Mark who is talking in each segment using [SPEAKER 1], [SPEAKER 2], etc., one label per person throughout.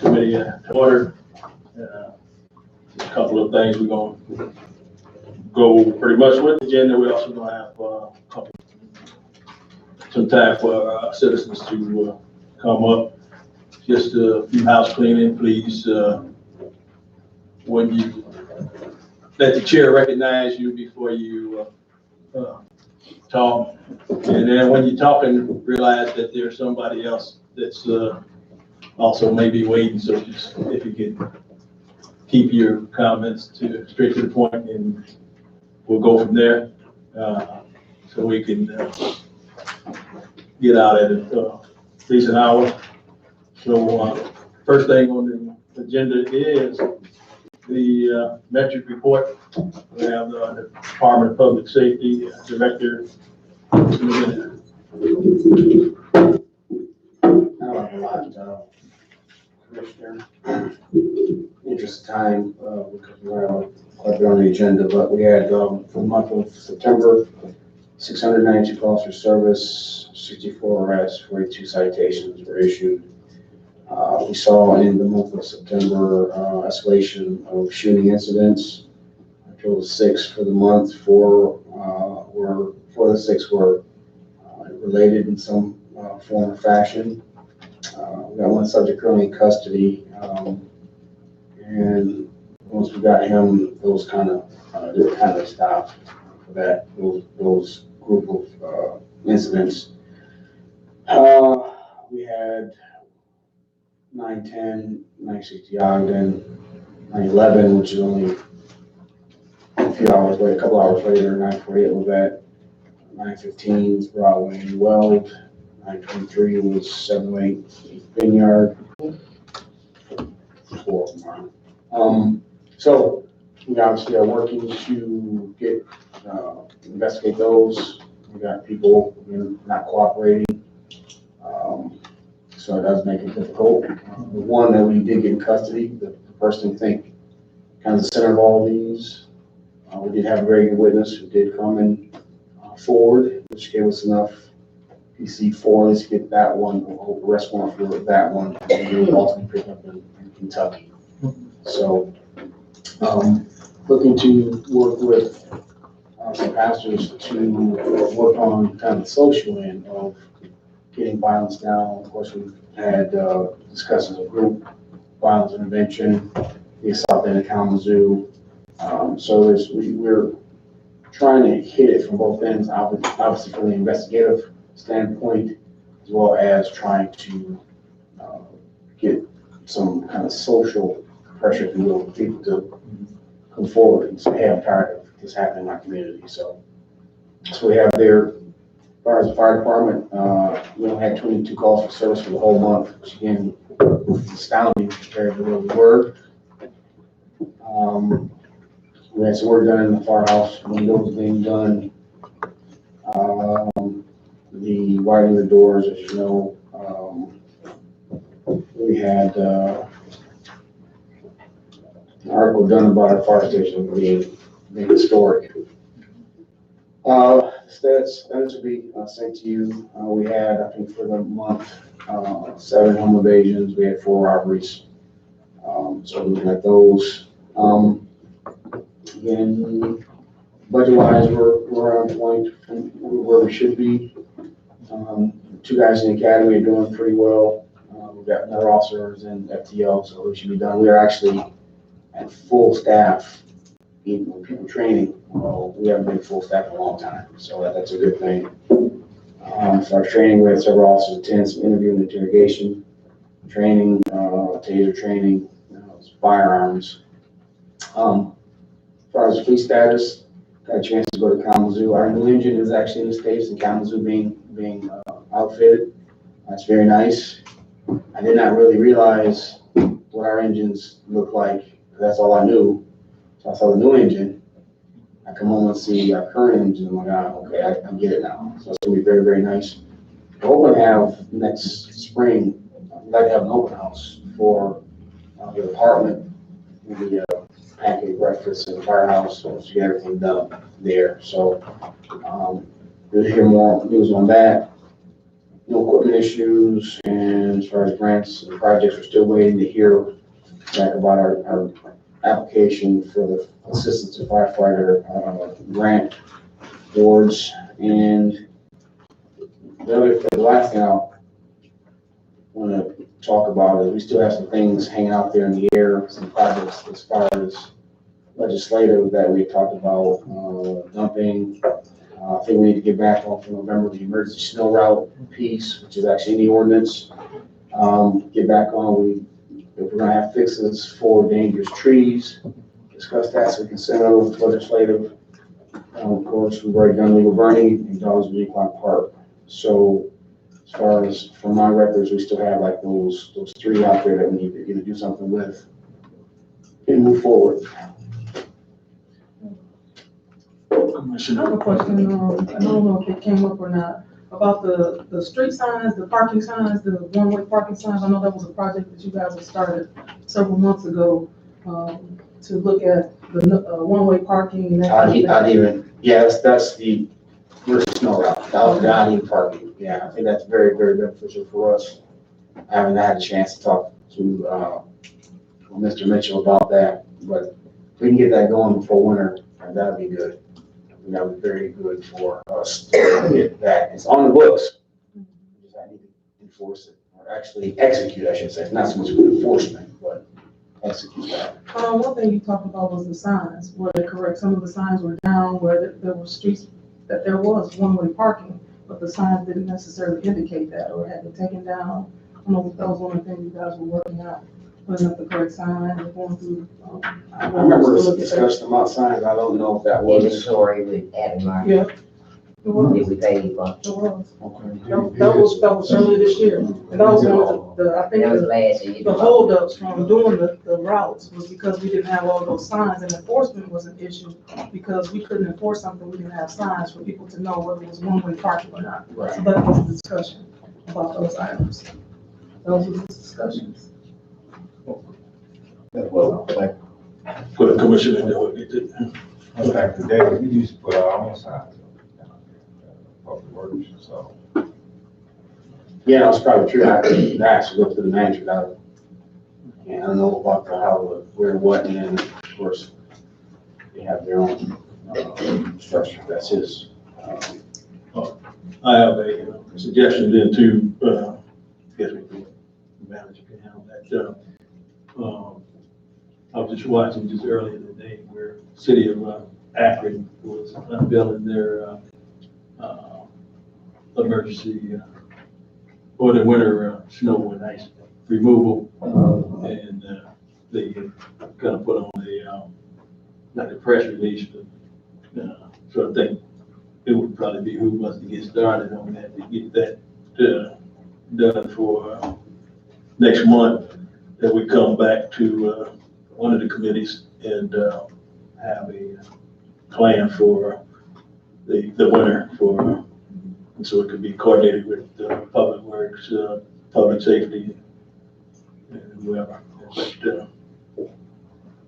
[SPEAKER 1] committee to order. A couple of things we're going to go pretty much with the agenda. We're also going to have some time for our citizens to come up. Just a few house cleaning, please. When you let the chair recognize you before you talk, and then when you're talking, realize that there's somebody else that's also maybe waiting. So just if you could keep your comments straight to the point, and we'll go from there, so we can get out at least an hour. So first thing on the agenda is the metric report. We have the Department of Public Safety Director.
[SPEAKER 2] I don't have a lot, Commissioner. Interest of time, because we're quite a bit on the agenda, but we had for the month of September, 692 calls for service, 64 arrests, 42 citations were issued. We saw in the month of September escalation of shooting incidents. A total of 6 for the month. 4 of the 6 were related in some form or fashion. We got one subject currently in custody, and once we got him, those kind of stopped for that those group of incidents. We had 910, 960 Ogden, 911, which is only a few hours later, a couple hours later, 948 Levette, 915 is Broadway and Weld, 923 was 708 Vineyard. 4 of them are. So we obviously are working to get investigate those. We got people not cooperating. So it does make it difficult. The one that we did get in custody, the person I think kind of the center of all of these, we did have a very good witness who did come in forward, which gave us enough PC4 to get that one, arrest warrant for that one, and we will ultimately pick up in Kentucky. So looking to work with some pastors to work on kind of the social end of getting violence down. Of course, we've had discussions of group violence intervention, the assault in Kalamazoo. So we're trying to hit it from both ends, obviously from the investigative standpoint, as well as trying to get some kind of social pressure, if you will, for people to come forward and say, hey, I'm tired of this happening in my community. So we have there. As far as the fire department, we only had 22 calls for service for the whole month, which again is astounding compared to where we were. We had some work done in the firehouse, windows being done, the widening the doors, as you know. We had an article done about our fire station being historic. Stats will be sent to you. We had, I think, for the month, 7 home invasions. We had 4 robberies. So looking at those. Again, budget-wise, we're on point from where we should be. 2 guys in the academy are doing pretty well. We've got another officers in FTO, so we should be done. We are actually at full staff. Even with people training, we haven't been full staff in a long time, so that's a good thing. So our training, we had several officers attend some interview and interrogation training, taser training, firearms. As far as fleet status, got a chance to go to Kalamazoo. Our new engine is actually in the States, and Kalamazoo being outfitted. That's very nice. I did not really realize what our engines look like. That's all I knew. So I saw the new engine. I come home and see our current engine. I'm like, okay, I get it now. So it's gonna be very, very nice. We're hoping to have next spring, we'd like to have an open house for the apartment, the pancake breakfast and the firehouse, so to get everything done there. So we'll hear more news on that. no equipment issues, and as far as grants and projects, we're still waiting to hear back about our application for the assistance to firefighter grant awards. And the last thing I want to talk about is we still have some things hanging out there in the air, some projects as far as legislative that we talked about, dumping. I think we need to get back on for November, the emergency snow route piece, which is actually in the ordinance. Get back on, if we're gonna have fixes for dangerous trees, discuss that so we can send it over to legislative. Of course, we've already done legal burning in Dogs Week Park. So as far as from my records, we still have like those three out there that we need to either do something with and move forward.
[SPEAKER 1] Commissioner.
[SPEAKER 3] I have a question, I don't know if it came up or not, about the street signs, the parking signs, the one-way parking signs. I know that was a project that you guys had started several months ago, to look at the, one-way parking and that kind of thing.
[SPEAKER 2] Yes, that's the first snow route, not even parking. Yeah, I think that's very, very beneficial for us. I haven't had a chance to talk to, Mr. Mitchell about that, but if we can get that going before winter, that'd be good. That would be very good for us to get that. It's on the books. I need to enforce it, or actually execute, I should say. Not so much enforcement, but execute that.
[SPEAKER 3] One thing you talked about was the signs. Were they correct? Some of the signs were down where there were streets that there was one-way parking, but the signs didn't necessarily indicate that or had been taken down. I don't know if that was one of the things you guys were working out, putting up the correct sign and going through.
[SPEAKER 2] I remember us discussing about signs. I don't know if that was.
[SPEAKER 4] Inventory with Adam Martin.
[SPEAKER 3] Yeah. It was.
[SPEAKER 4] Did we pay for?
[SPEAKER 3] It was.
[SPEAKER 2] Okay.
[SPEAKER 3] That was early this year. And that was one of I think
[SPEAKER 4] That was last year.
[SPEAKER 3] the holdups from doing the routes was because we didn't have all those signs, and enforcement was an issue because we couldn't enforce something, we didn't have signs for people to know whether it was one-way parking or not.
[SPEAKER 2] Right.
[SPEAKER 3] So that was a discussion about those items. Those were the discussions.
[SPEAKER 5] Well, like,
[SPEAKER 1] Put a commissioner in there, what they did.
[SPEAKER 5] back in the day, we used to put our own signs up, public works, so.
[SPEAKER 2] Yeah, that's probably true. I actually looked through the manager out. And I don't know about how, where, what, and then, of course, they have their own structure. That's his.
[SPEAKER 1] I have a suggestion then too, I guess the manager can handle that. I was just watching just earlier today where city of Akron was unveiling their emergency or the winter snow and ice removal, and they kind of put on the like the press release. So I think it would probably behoove us to get started on that, to get that done for next month, that we come back to one of the committees and have a plan for the winter for, so it could be coordinated with public works, public safety, and whoever. But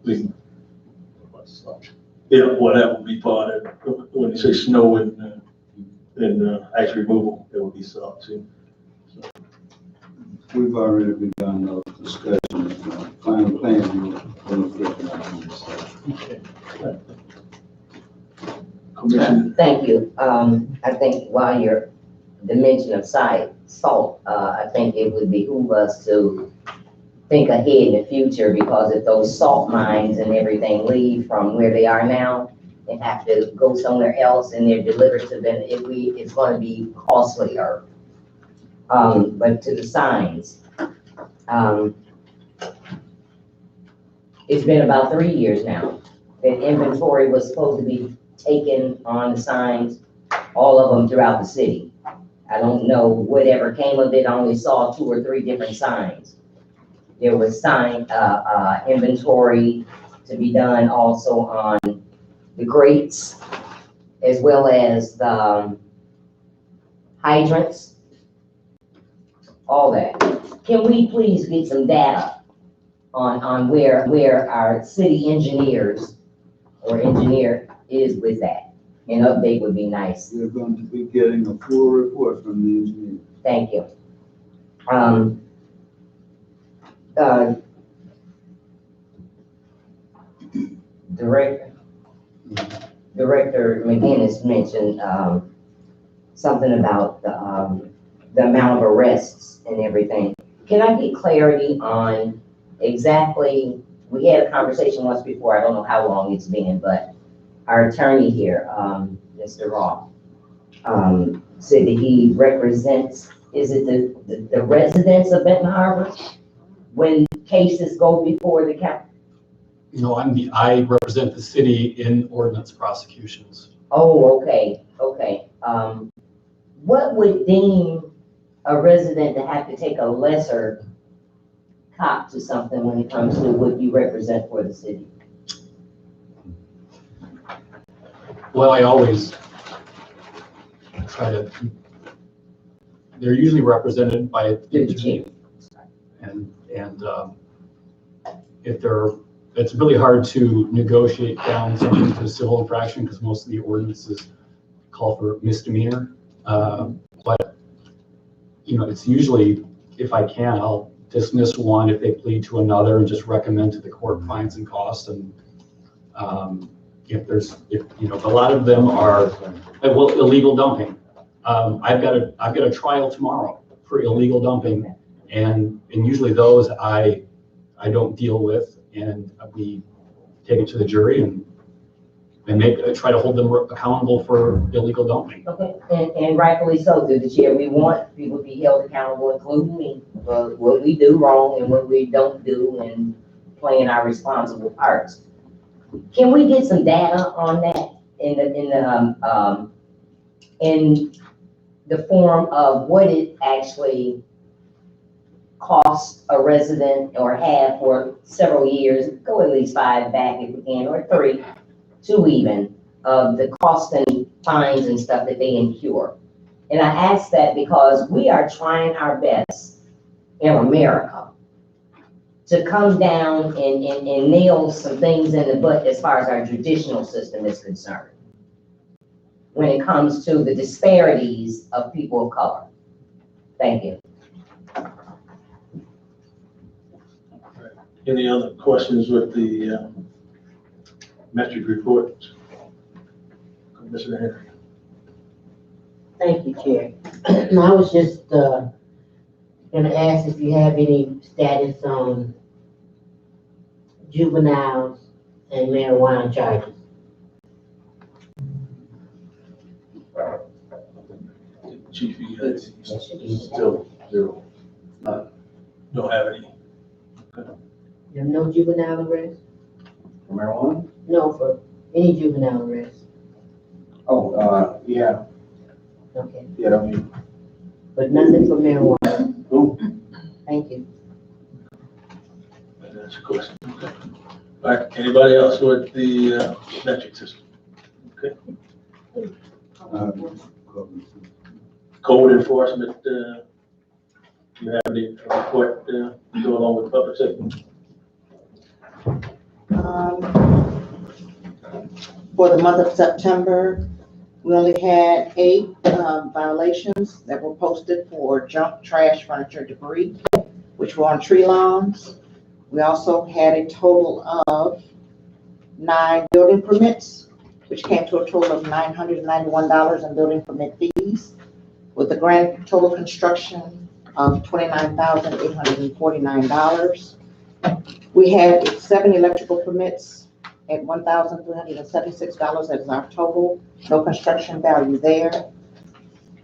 [SPEAKER 1] we, yeah, well, that would be part of it. When you say snow and ice removal, that would be sought too. So,
[SPEAKER 5] We've already begun those discussions, final plans.
[SPEAKER 1] Commissioner.
[SPEAKER 4] Thank you. I think while you're the mention of salt, I think it would behoove us to think ahead in the future, because if those salt mines and everything leave from where they are now and have to go somewhere else and they're delivered to them, it's going to be costlier. But to the signs, it's been about 3 years now that inventory was supposed to be taken on the signs, all of them throughout the city. I don't know whatever came of it. I only saw 2 or 3 different signs. There was inventory to be done also on the grates, as well as the hydrants, all that. Can we please get some data on where our city engineers or engineer is with that? an update would be nice.
[SPEAKER 6] We're going to be getting a full report from the engineer.
[SPEAKER 4] Thank you. Uh, Director McGinnis mentioned, something about the amount of arrests and everything. Can I get clarity on exactly, we had a conversation once before, I don't know how long it's been, but our attorney here, Mr. Roth, said that he represents, is it the residents of Benton Harbor? When cases go before the county?
[SPEAKER 7] No, I represent the city in ordinance prosecutions.
[SPEAKER 4] Oh, okay. What would deem a resident to have to take a lesser cop to something when it comes to what you represent for the city?
[SPEAKER 7] Well, I always try to, they're usually represented by
[SPEAKER 4] The chief.
[SPEAKER 7] and if they're, it's really hard to negotiate down something to a civil infraction because most of the ordinances call for misdemeanor. But, you know, it's usually, if I can, I'll dismiss one if they plead to another and just recommend to the court fines and costs. And if you know, a lot of them are, well, illegal dumping. I've got a trial tomorrow for illegal dumping, and usually those I don't deal with, and we take it to the jury and try to hold them accountable for illegal dumping.
[SPEAKER 4] Okay, and rightfully so, through the chair. We want people to be held accountable, including me, for what we do wrong and what we don't do, and playing our responsible parts. Can we get some data on that in the form of what it actually costs a resident, or have for several years? Go at least 5 back if we can, or 3, 2 even, of the cost and fines and stuff that they incur. And I ask that because we are trying our best in America to come down and nail some things in the butt as far as our judicial system is concerned, when it comes to the disparities of people of color. Thank you.
[SPEAKER 1] Any other questions with the metric report? Commissioner Henry.
[SPEAKER 8] Thank you, Chair. I was just gonna ask if you have any status on juveniles and marijuana charges.
[SPEAKER 1] Chief, you guys
[SPEAKER 2] Still zero.
[SPEAKER 1] don't have any?
[SPEAKER 8] You have no juvenile arrests?
[SPEAKER 2] For marijuana?
[SPEAKER 8] No, for any juvenile arrests.
[SPEAKER 2] Oh, yeah,
[SPEAKER 8] Okay,
[SPEAKER 2] that'll be,
[SPEAKER 8] but nothing for marijuana.
[SPEAKER 2] oh,
[SPEAKER 8] Thank you.
[SPEAKER 1] That's your question. Okay. All right, anybody else with the metric system? Okay. Code enforcement, you have any report go along with public safety?
[SPEAKER 9] For the month of September, we only had 8 violations that were posted for junk, trash, furniture, debris, which were on tree lawns. We also had a total of 9 building permits, which came to a total of $991 in building permit fees, with a grand total construction of $29,849. We had 7 electrical permits at $1,376 as our total, no construction value there.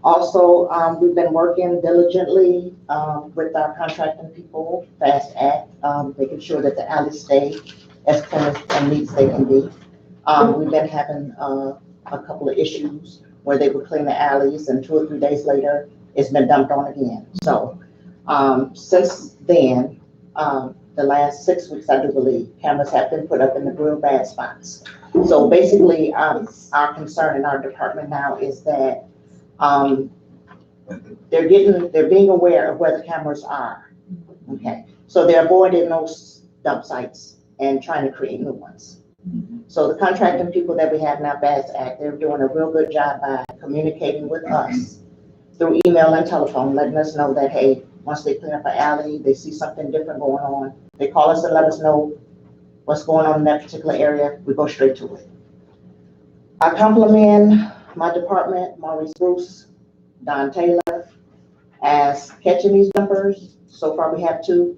[SPEAKER 9] Also, we've been working diligently with our contracting people, Fast Act, making sure that the alleys stay as clean and neat as they can be. We've been having a couple of issues where they would clean the alleys and 2 or 3 days later, it's been dumped on again. So since then, the last 6 weeks, I do believe, cameras have been put up in the real bad spots. So basically, our concern in our department now is that they're being aware of where the cameras are. Okay, so they're avoiding those dump sites and trying to create new ones. So the contracting people that we have now, Bass Act, they're doing a real good job by communicating with us through email and telephone, letting us know that, hey, once they clean up an alley, they see something different going on, they call us and let us know what's going on in that particular area, we go straight to it. I compliment my department, Maurice Bruce, Don Taylor, as catching these dumpers. So far, we have 2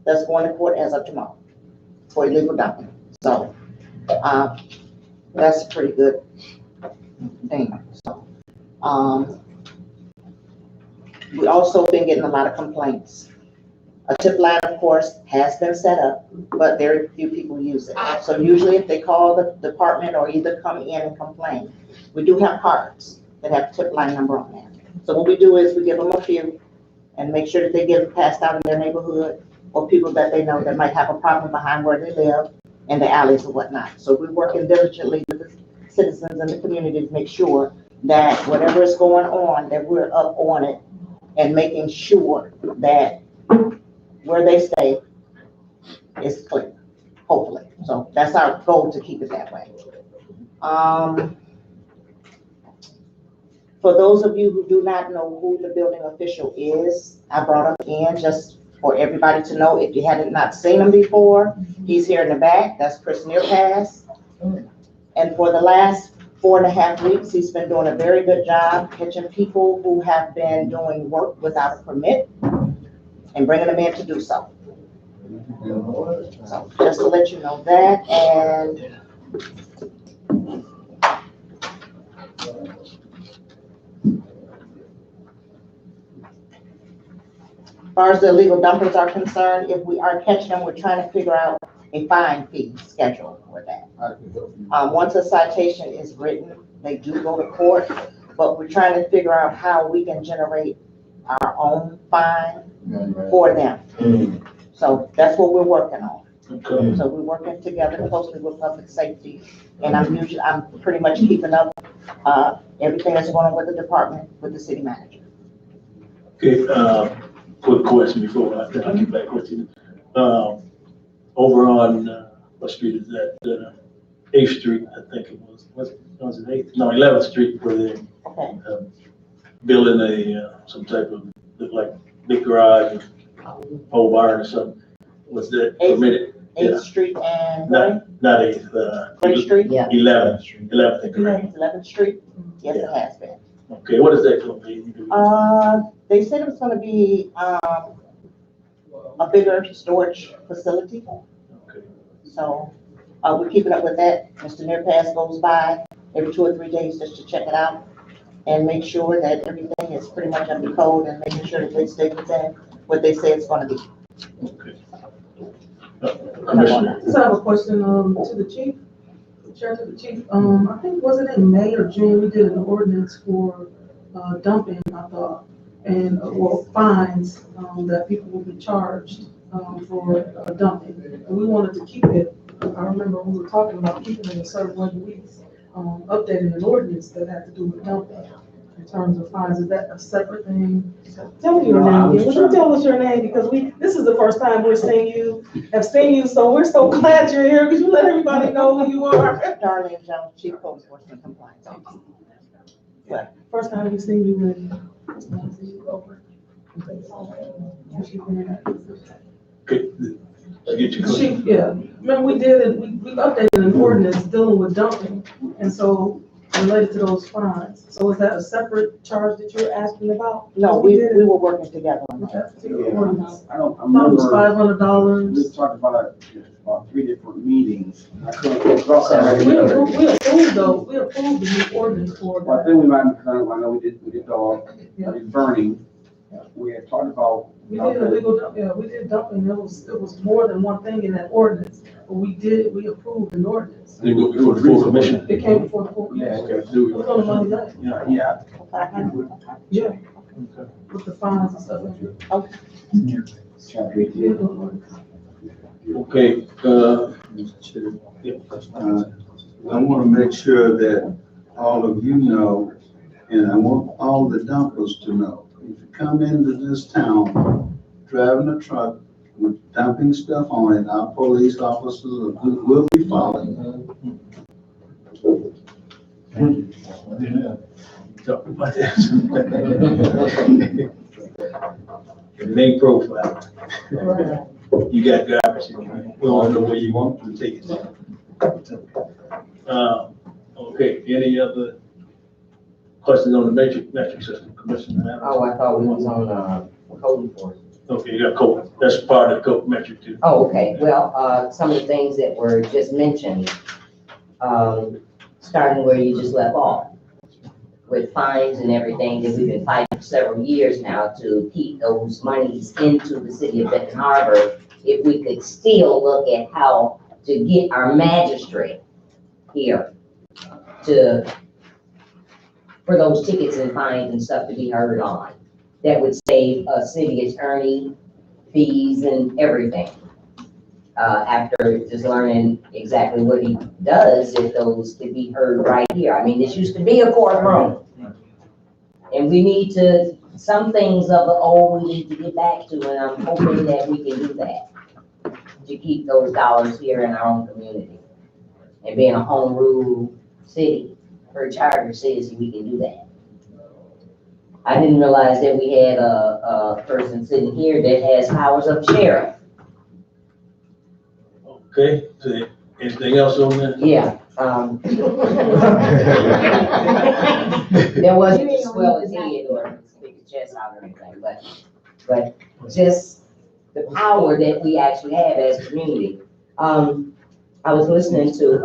[SPEAKER 9] that's going to court as of tomorrow for illegal dumping. So, that's a pretty good thing. So, we also been getting a lot of complaints. A tip line, of course, has been set up, but very few people use it. So usually if they call the department or either come in and complain, we do have cards that have tip line number on there. So what we do is we give them a few and make sure that they get passed out in their neighborhood or people that they know that might have a problem behind where they live and the alleys or whatnot. So we're working diligently with the citizens in the community to make sure that whatever is going on, that we're up on it and making sure that where they stay is clear, hopefully. So that's our goal, to keep it that way. For those of you who do not know who the building official is, I brought him in just for everybody to know. If you hadn't not seen him before, he's here in the back. That's Chris Nearpass. And for the last 4.5 weeks, he's been doing a very good job catching people who have been doing work without a permit and bringing them in to do so. So just to let you know that. And as far as the illegal dumpers are concerned, if we are catching them, we're trying to figure out a fine fee schedule for that. Once a citation is written, they do go to court, but we're trying to figure out how we can generate our own fine for them. So that's what we're working on.
[SPEAKER 1] Okay.
[SPEAKER 9] So we're working together closely with public safety, and I'm pretty much keeping up everything that's going on with the department, with the city manager.
[SPEAKER 1] Okay, quick question before I get back with you. Over on, what street is that? 8th Street, I think it was. Was it 8th? No, 11th Street, where they
[SPEAKER 9] Okay.
[SPEAKER 1] building some type of, look like big garage, pole barn or something. Was that permitted?
[SPEAKER 9] 8th Street and
[SPEAKER 1] Not 8th,
[SPEAKER 9] Gray Street?
[SPEAKER 4] Yeah.
[SPEAKER 1] 11th and Gray.
[SPEAKER 9] 11th Street? Yes, it has been.
[SPEAKER 1] Okay, what is that going to be?
[SPEAKER 9] They said it was gonna be, a bigger storage facility.
[SPEAKER 1] Okay.
[SPEAKER 9] So, we're keeping up with that. Mr. Nearpass goes by every 2 or 3 days just to check it out and make sure that everything is pretty much under code and making sure that they stay within what they say it's gonna be.
[SPEAKER 1] Okay. Commissioner.
[SPEAKER 3] Just have a question, to the chief, Chair to the chief. I think, was it in May or June, we did an ordinance for, dumping, I thought, and, well, fines, that people will be charged, for dumping. And we wanted to keep it, I remember we were talking about keeping it a certain way, we, updating an ordinance that had to do with dumping in terms of fines. Is that a separate thing? Tell me your name. Would you tell us your name? Because this is the first time have seen you, so we're so glad you're here. Could you let everybody know who you are?
[SPEAKER 9] Darlene Jones, Chief Code Enforcement Compliance Officer.
[SPEAKER 3] First time we've seen you in.
[SPEAKER 1] Okay, I get you.
[SPEAKER 3] Chief, yeah, remember we updated an ordinance dealing with dumping, and so related to those fines. So is that a separate charge that you're asking about?
[SPEAKER 9] No, we were working together on that.
[SPEAKER 3] That particular ordinance.
[SPEAKER 6] I don't, I
[SPEAKER 3] Thought it was
[SPEAKER 6] remember, we
[SPEAKER 3] $500.
[SPEAKER 6] talked about 3 different meetings. I couldn't
[SPEAKER 3] We approved the new ordinance for
[SPEAKER 6] Well, I
[SPEAKER 3] that.
[SPEAKER 6] think we might, I know we did dog,
[SPEAKER 3] Yeah.
[SPEAKER 6] we did burning. We had talked about.
[SPEAKER 3] We did illegal dump, yeah, we did dumping. It was more than one thing in that ordinance, but we approved an ordinance.
[SPEAKER 1] They go before the full commission.
[SPEAKER 3] It came before the full
[SPEAKER 6] Yeah,
[SPEAKER 3] commission.
[SPEAKER 6] okay, do
[SPEAKER 3] It was on the Monday night.
[SPEAKER 6] Yeah.
[SPEAKER 3] Yeah. With the fines and stuff.
[SPEAKER 1] Okay,
[SPEAKER 6] I want to make sure that all of you know, and I want all the dumpers to know, if you come into this town driving a truck with dumping stuff on it, our police officers will be following.
[SPEAKER 1] Talk about that. It ain't profile. You got garbage, we don't know where you want to take it. Okay, any other questions on the metric system, Commissioner Adams?
[SPEAKER 4] Oh, I thought we was on, code enforcement.
[SPEAKER 1] Okay, you got code, that's part of the code metric too.
[SPEAKER 4] Oh, okay, well, some of the things that were just mentioned, starting where you just left off, with fines and everything that we've been fighting for several years now to keep those monies into the city of Benton Harbor. If we could still look at how to get our magistrate here for those tickets and fines and stuff to be heard on. That would save a city attorney fees and everything. After just learning exactly what he does, if those could be heard right here. I mean, this used to be a courtroom. And we need to, some things of the old we need to get back to, and I'm hoping that we can do that. To keep those dollars here in our own community. And being a home rule city, per charter says we can do that. I didn't realize that we had a person sitting here that has powers of sheriff.
[SPEAKER 1] Okay, so anything else on there?
[SPEAKER 4] Yeah, there wasn't to swell his head or stick his chest out or anything, but just the power that we actually have as a community. I was listening to,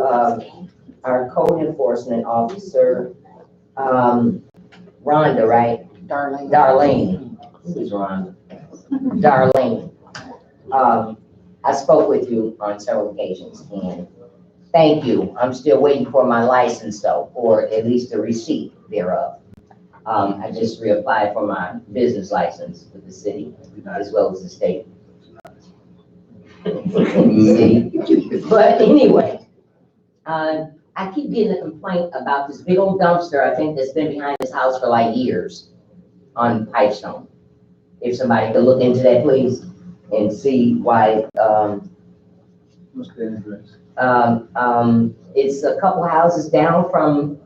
[SPEAKER 4] our code enforcement officer, Rhonda, right? Darlene. Who's Rhonda? Darlene. I spoke with you on several occasions, and thank you. I'm still waiting for my license though, or at least the receipt thereof. I just reapplied for my business license with the city as well as the state. But anyway, I keep getting a complaint about this big old dumpster, I think, that's been behind this house for like years on Pipestone. If somebody could look into that, please, and see why,
[SPEAKER 1] What's the address?
[SPEAKER 4] it's a couple houses down from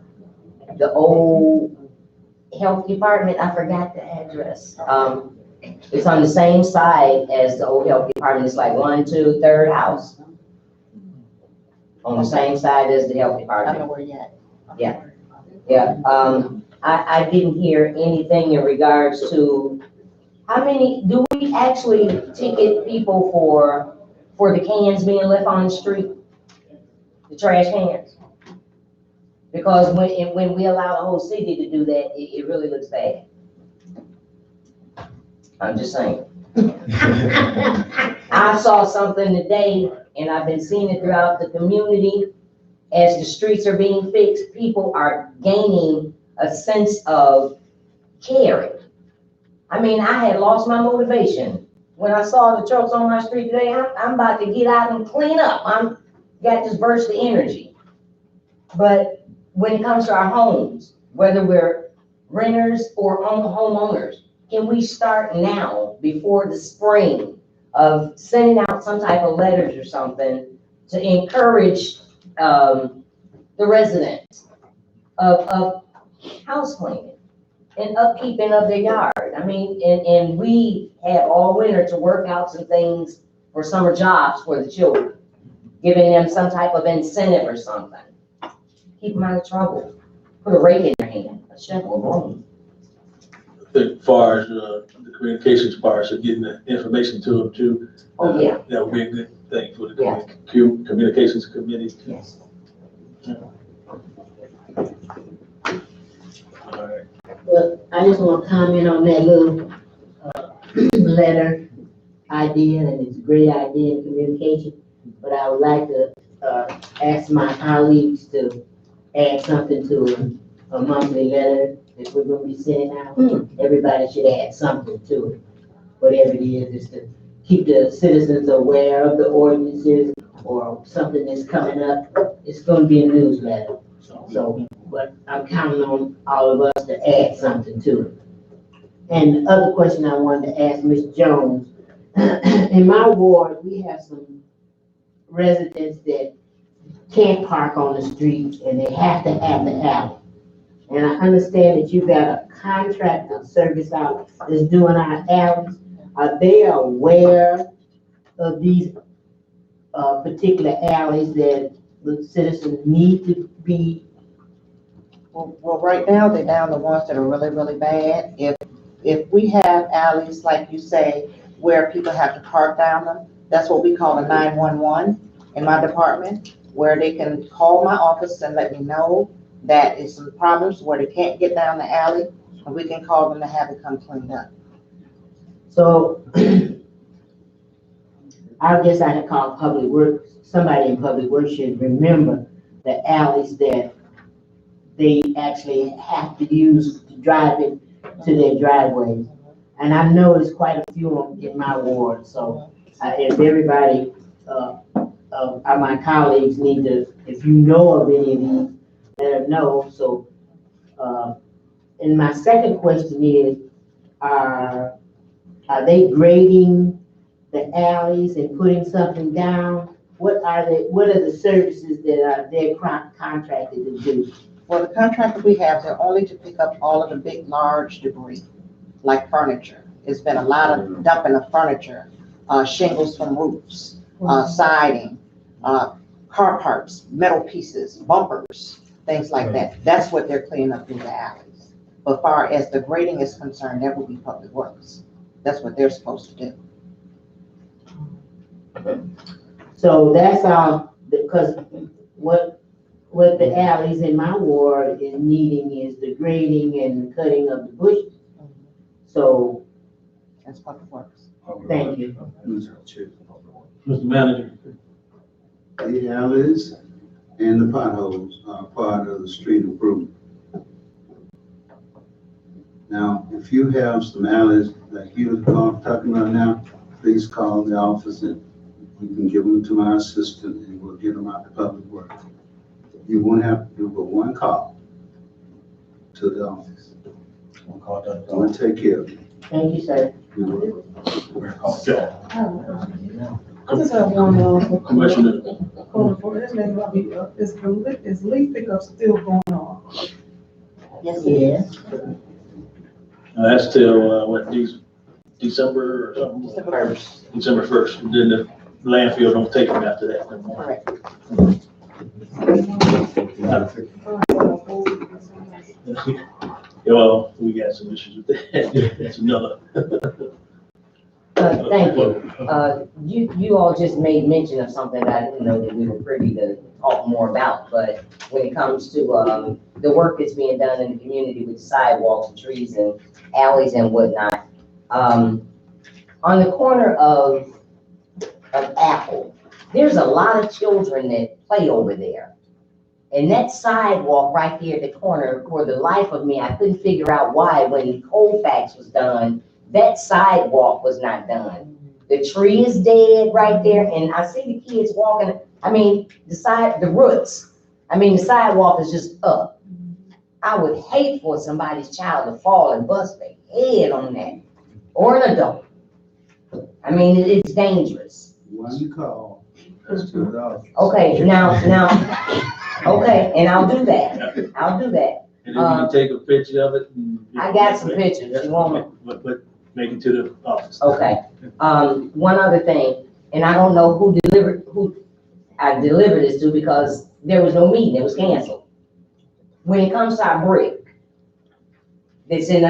[SPEAKER 4] the old health department. I forgot the address. It's on the same side as the old health department. It's like 1, 2, 3rd house. On the same side as the health department.
[SPEAKER 9] where you at.
[SPEAKER 4] Yeah, I didn't hear anything in regards to how many, do we actually ticket people for the cans being left on the street? The trash cans? Because when we allow the whole city to do that, it really looks bad. I'm just saying. I saw something today, and I've been seeing it throughout the community. As the streets are being fixed, people are gaining a sense of caring. I mean, I had lost my motivation. When I saw the trucks on my street today, I'm about to get out and clean up. Got this burst of energy. But when it comes to our homes, whether we're renters or homeowners, can we start now, before the spring, of sending out some type of letters or something to encourage the residents of house cleaning and upkeeping of their yard? I mean, and we have all winter to work out some things for summer jobs for the children, giving them some type of incentive or something. Keep them out of trouble. Put a rake in their hand, a shovel, a broom.
[SPEAKER 1] I think as far as the communications part, of getting the information to them too.
[SPEAKER 4] Oh, yeah.
[SPEAKER 1] That would be a good thing for the
[SPEAKER 4] Yeah.
[SPEAKER 1] communications committee.
[SPEAKER 4] Yes.
[SPEAKER 1] All right.
[SPEAKER 8] Well, I just want to comment on that little letter idea, and it's a great idea in communication. But I would like to ask my colleagues to add something to a monthly letter that we're going to be sending out. Everybody should add something to it, whatever it is to keep the citizens aware of the ordinances or something that's coming up. It's going to be a newsletter. So, but I'm counting on all of us to add something to it. And the other question I wanted to ask Ms. Jones, in my ward, we have some residents that can't park on the street and they have to have the alley. And I understand that you got a contractor service out that's doing our alleys. Are they aware of these, particular alleys that the citizens need to be?
[SPEAKER 9] Well, right now, they're down the ones that are really, really bad. If we have alleys, like you say, where people have to park down them, that's what we call a 911 in my department, where they can call my office and let me know that is some problems where they can't get down the alley, and we can call them to have it come cleaned up.
[SPEAKER 8] So I guess I had called Public Works, somebody in Public Works should remember the alleys that they actually have to use to drive in to their driveways. And I know there's quite a few of them in my ward, so if everybody, my colleagues need to, if you know of any of these, let them know. So, and my second question is, are they grading the alleys and putting something down? What are the services that are they contracted to do?
[SPEAKER 9] Well, the contractor we have, they're only to pick up all of the big, large debris, like furniture. It's been a lot of dumping of furniture, shingles from roofs, siding, car parts, metal pieces, bumpers, things like that. That's what they're cleaning up through the alleys. But far as the grading is concerned, that would be Public Works. That's what they're supposed to do.
[SPEAKER 8] So that's all, because what the alleys in my ward is needing is the grading and cutting of the bushes. So,
[SPEAKER 9] That's Public Works.
[SPEAKER 8] thank you.
[SPEAKER 1] Mr. Manager.
[SPEAKER 6] The alleys and the potholes are part of the street improvement. Now, if you have some alleys like you're talking about now, please call the office and we can give them to my assistant and we'll get them out to Public Works. You won't have to do but one call to the office. We'll take care of it.
[SPEAKER 8] Thank you, sir.
[SPEAKER 3] I just have one,
[SPEAKER 1] Commissioner.
[SPEAKER 3] is leaf pickup still going on?
[SPEAKER 8] Yes.
[SPEAKER 1] That's till, what, December or something?
[SPEAKER 9] December 1st.
[SPEAKER 1] December 1st, and then the landfill don't take them after that no more.
[SPEAKER 9] Correct.
[SPEAKER 1] Well, we got some issues with that. That's another.
[SPEAKER 4] Thank you. You all just made mention of something that I didn't know that we were privy to talk more about, but when it comes to, the work that's being done in the community with sidewalks and trees and alleys and whatnot, on the corner of Apple, there's a lot of children that play over there. And that sidewalk right there at the corner, for the life of me, I couldn't figure out why, when Colfax was done, that sidewalk was not done. The tree is dead right there, and I see the kids walking, I mean, the roots, I mean, the sidewalk is just up. I would hate for somebody's child to fall and bust their head on that, or an adult. I mean, it's dangerous.
[SPEAKER 6] One call, that's $2.
[SPEAKER 4] Okay, now, okay, and I'll do that. I'll do that.
[SPEAKER 1] And then you can take a picture of it.
[SPEAKER 4] I got some pictures. You want them?
[SPEAKER 1] But make it to the office.
[SPEAKER 4] Okay. One other thing, and I don't know who I delivered this to because there was no meeting, it was canceled. When it comes to our brick that's in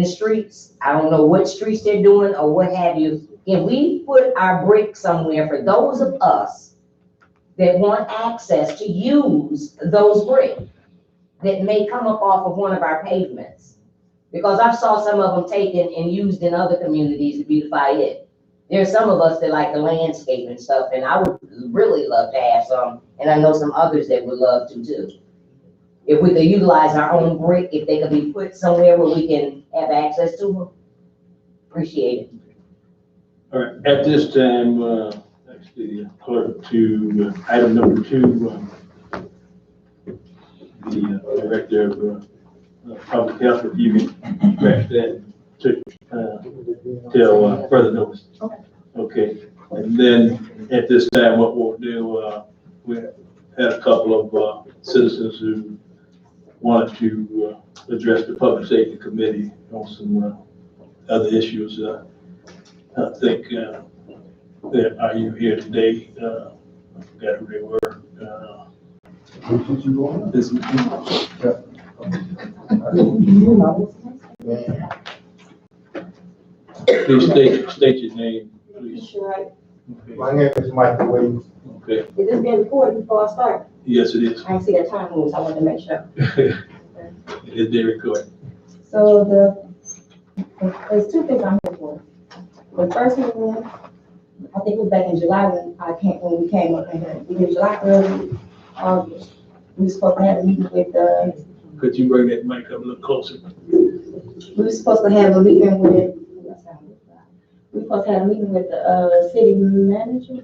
[SPEAKER 4] the streets, I don't know what streets they're doing or what have you. If we put our brick somewhere for those of us that want access to use those bricks that may come up off of one of our pavements, because I saw some of them taken and used in other communities to beautify it. There's some of us that like the landscape and stuff, and I would really love to have some, and I know some others that would love to too. If we could utilize our own brick, if they could be put somewhere where we can have access to them, appreciate it.
[SPEAKER 1] All right, at this time, ask the clerk to item number 2, the director of public health, if you can correct that to till further notice. Okay, and then at this time, what we'll do, we had a couple of citizens who wanted to address the Public Safety Committee on some other issues. I think, are you here today? I forgot who they were. This, please state your name, please. Okay.
[SPEAKER 10] My name is Michael Williams.
[SPEAKER 1] Okay,
[SPEAKER 11] Is this being recorded before I start?
[SPEAKER 1] yes, it is.
[SPEAKER 11] I didn't see that time limit, so I wanted to make sure.
[SPEAKER 1] It is being recorded.
[SPEAKER 11] So there's two things I'm here for. The first one, I think it was back in July when we came up in here. We did July, early August. We were supposed to have a meeting with,
[SPEAKER 1] Could you bring that mic up a little closer?
[SPEAKER 11] we were supposed to have a meeting with, we were supposed to have a meeting with the city manager,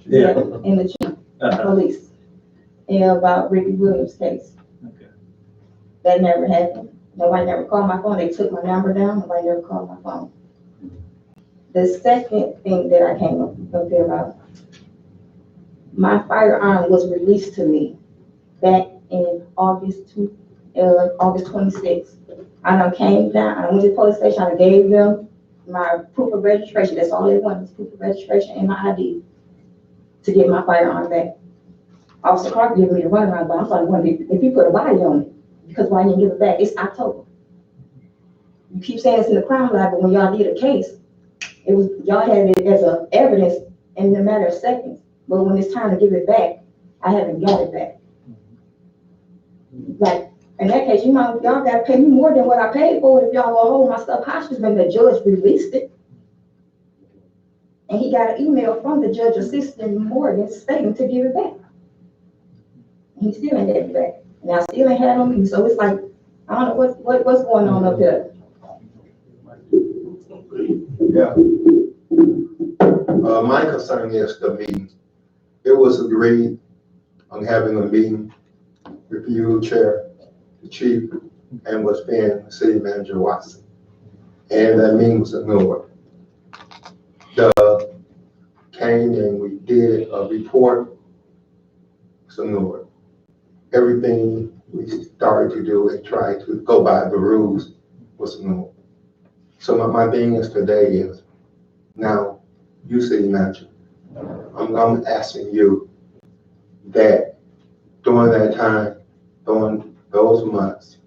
[SPEAKER 1] Yeah.
[SPEAKER 11] and the chief of
[SPEAKER 1] Uh-huh.
[SPEAKER 11] police, and about Ricky Williams' case.
[SPEAKER 1] Okay.
[SPEAKER 11] That never happened. Nobody never called my phone. They took my number down. Nobody never called my phone. The second thing that I came up here about, my firearm was released to me back in August 26th. I done came down, I went to the police station, I gave them my proof of registration. That's all they wanted, was proof of registration and my ID to get my firearm back. Officer Clark gave me the runaround, but I'm sorry, if you put a body on it, because why didn't you give it back? It's October. You keep saying it's in the crime lab, but when y'all did a case, it was, y'all had it as a evidence in a matter of seconds. But when it's time to give it back, I haven't got it back. Like, in that case, y'all gotta pay me more than what I paid for it if y'all will hold my stuff hostage when the judge released it. And he got an email from the judge assistant Morgan stating to give it back. And he still ain't got it back. And I still ain't had no meeting, so it's like, I don't know what's going on up here.
[SPEAKER 10] Yeah. My concern is the meeting. It was agreed on having a meeting with you, Chair, the Chief, and was being City Manager Watson. And that meeting was ignored. Came and we did a report, was ignored. Everything we started to do and try to go by the rules was ignored. So my thing is today is, now, you City Manager, I'm asking you that during that time, during those months,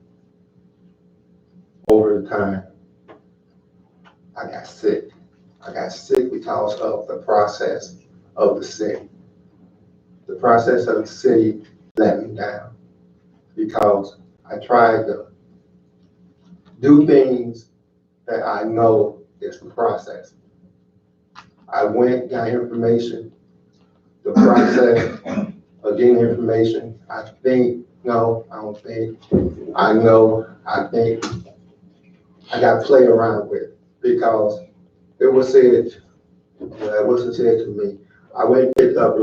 [SPEAKER 10] over the time, I got sick. I got sick because of the process of the city. The process of the city let me down because I tried to do things that I know is the process. I went, got information, the process of getting information, I think, no, I don't think, I know, I think, I got played around with because it was said, well, it wasn't said to me. I went and picked up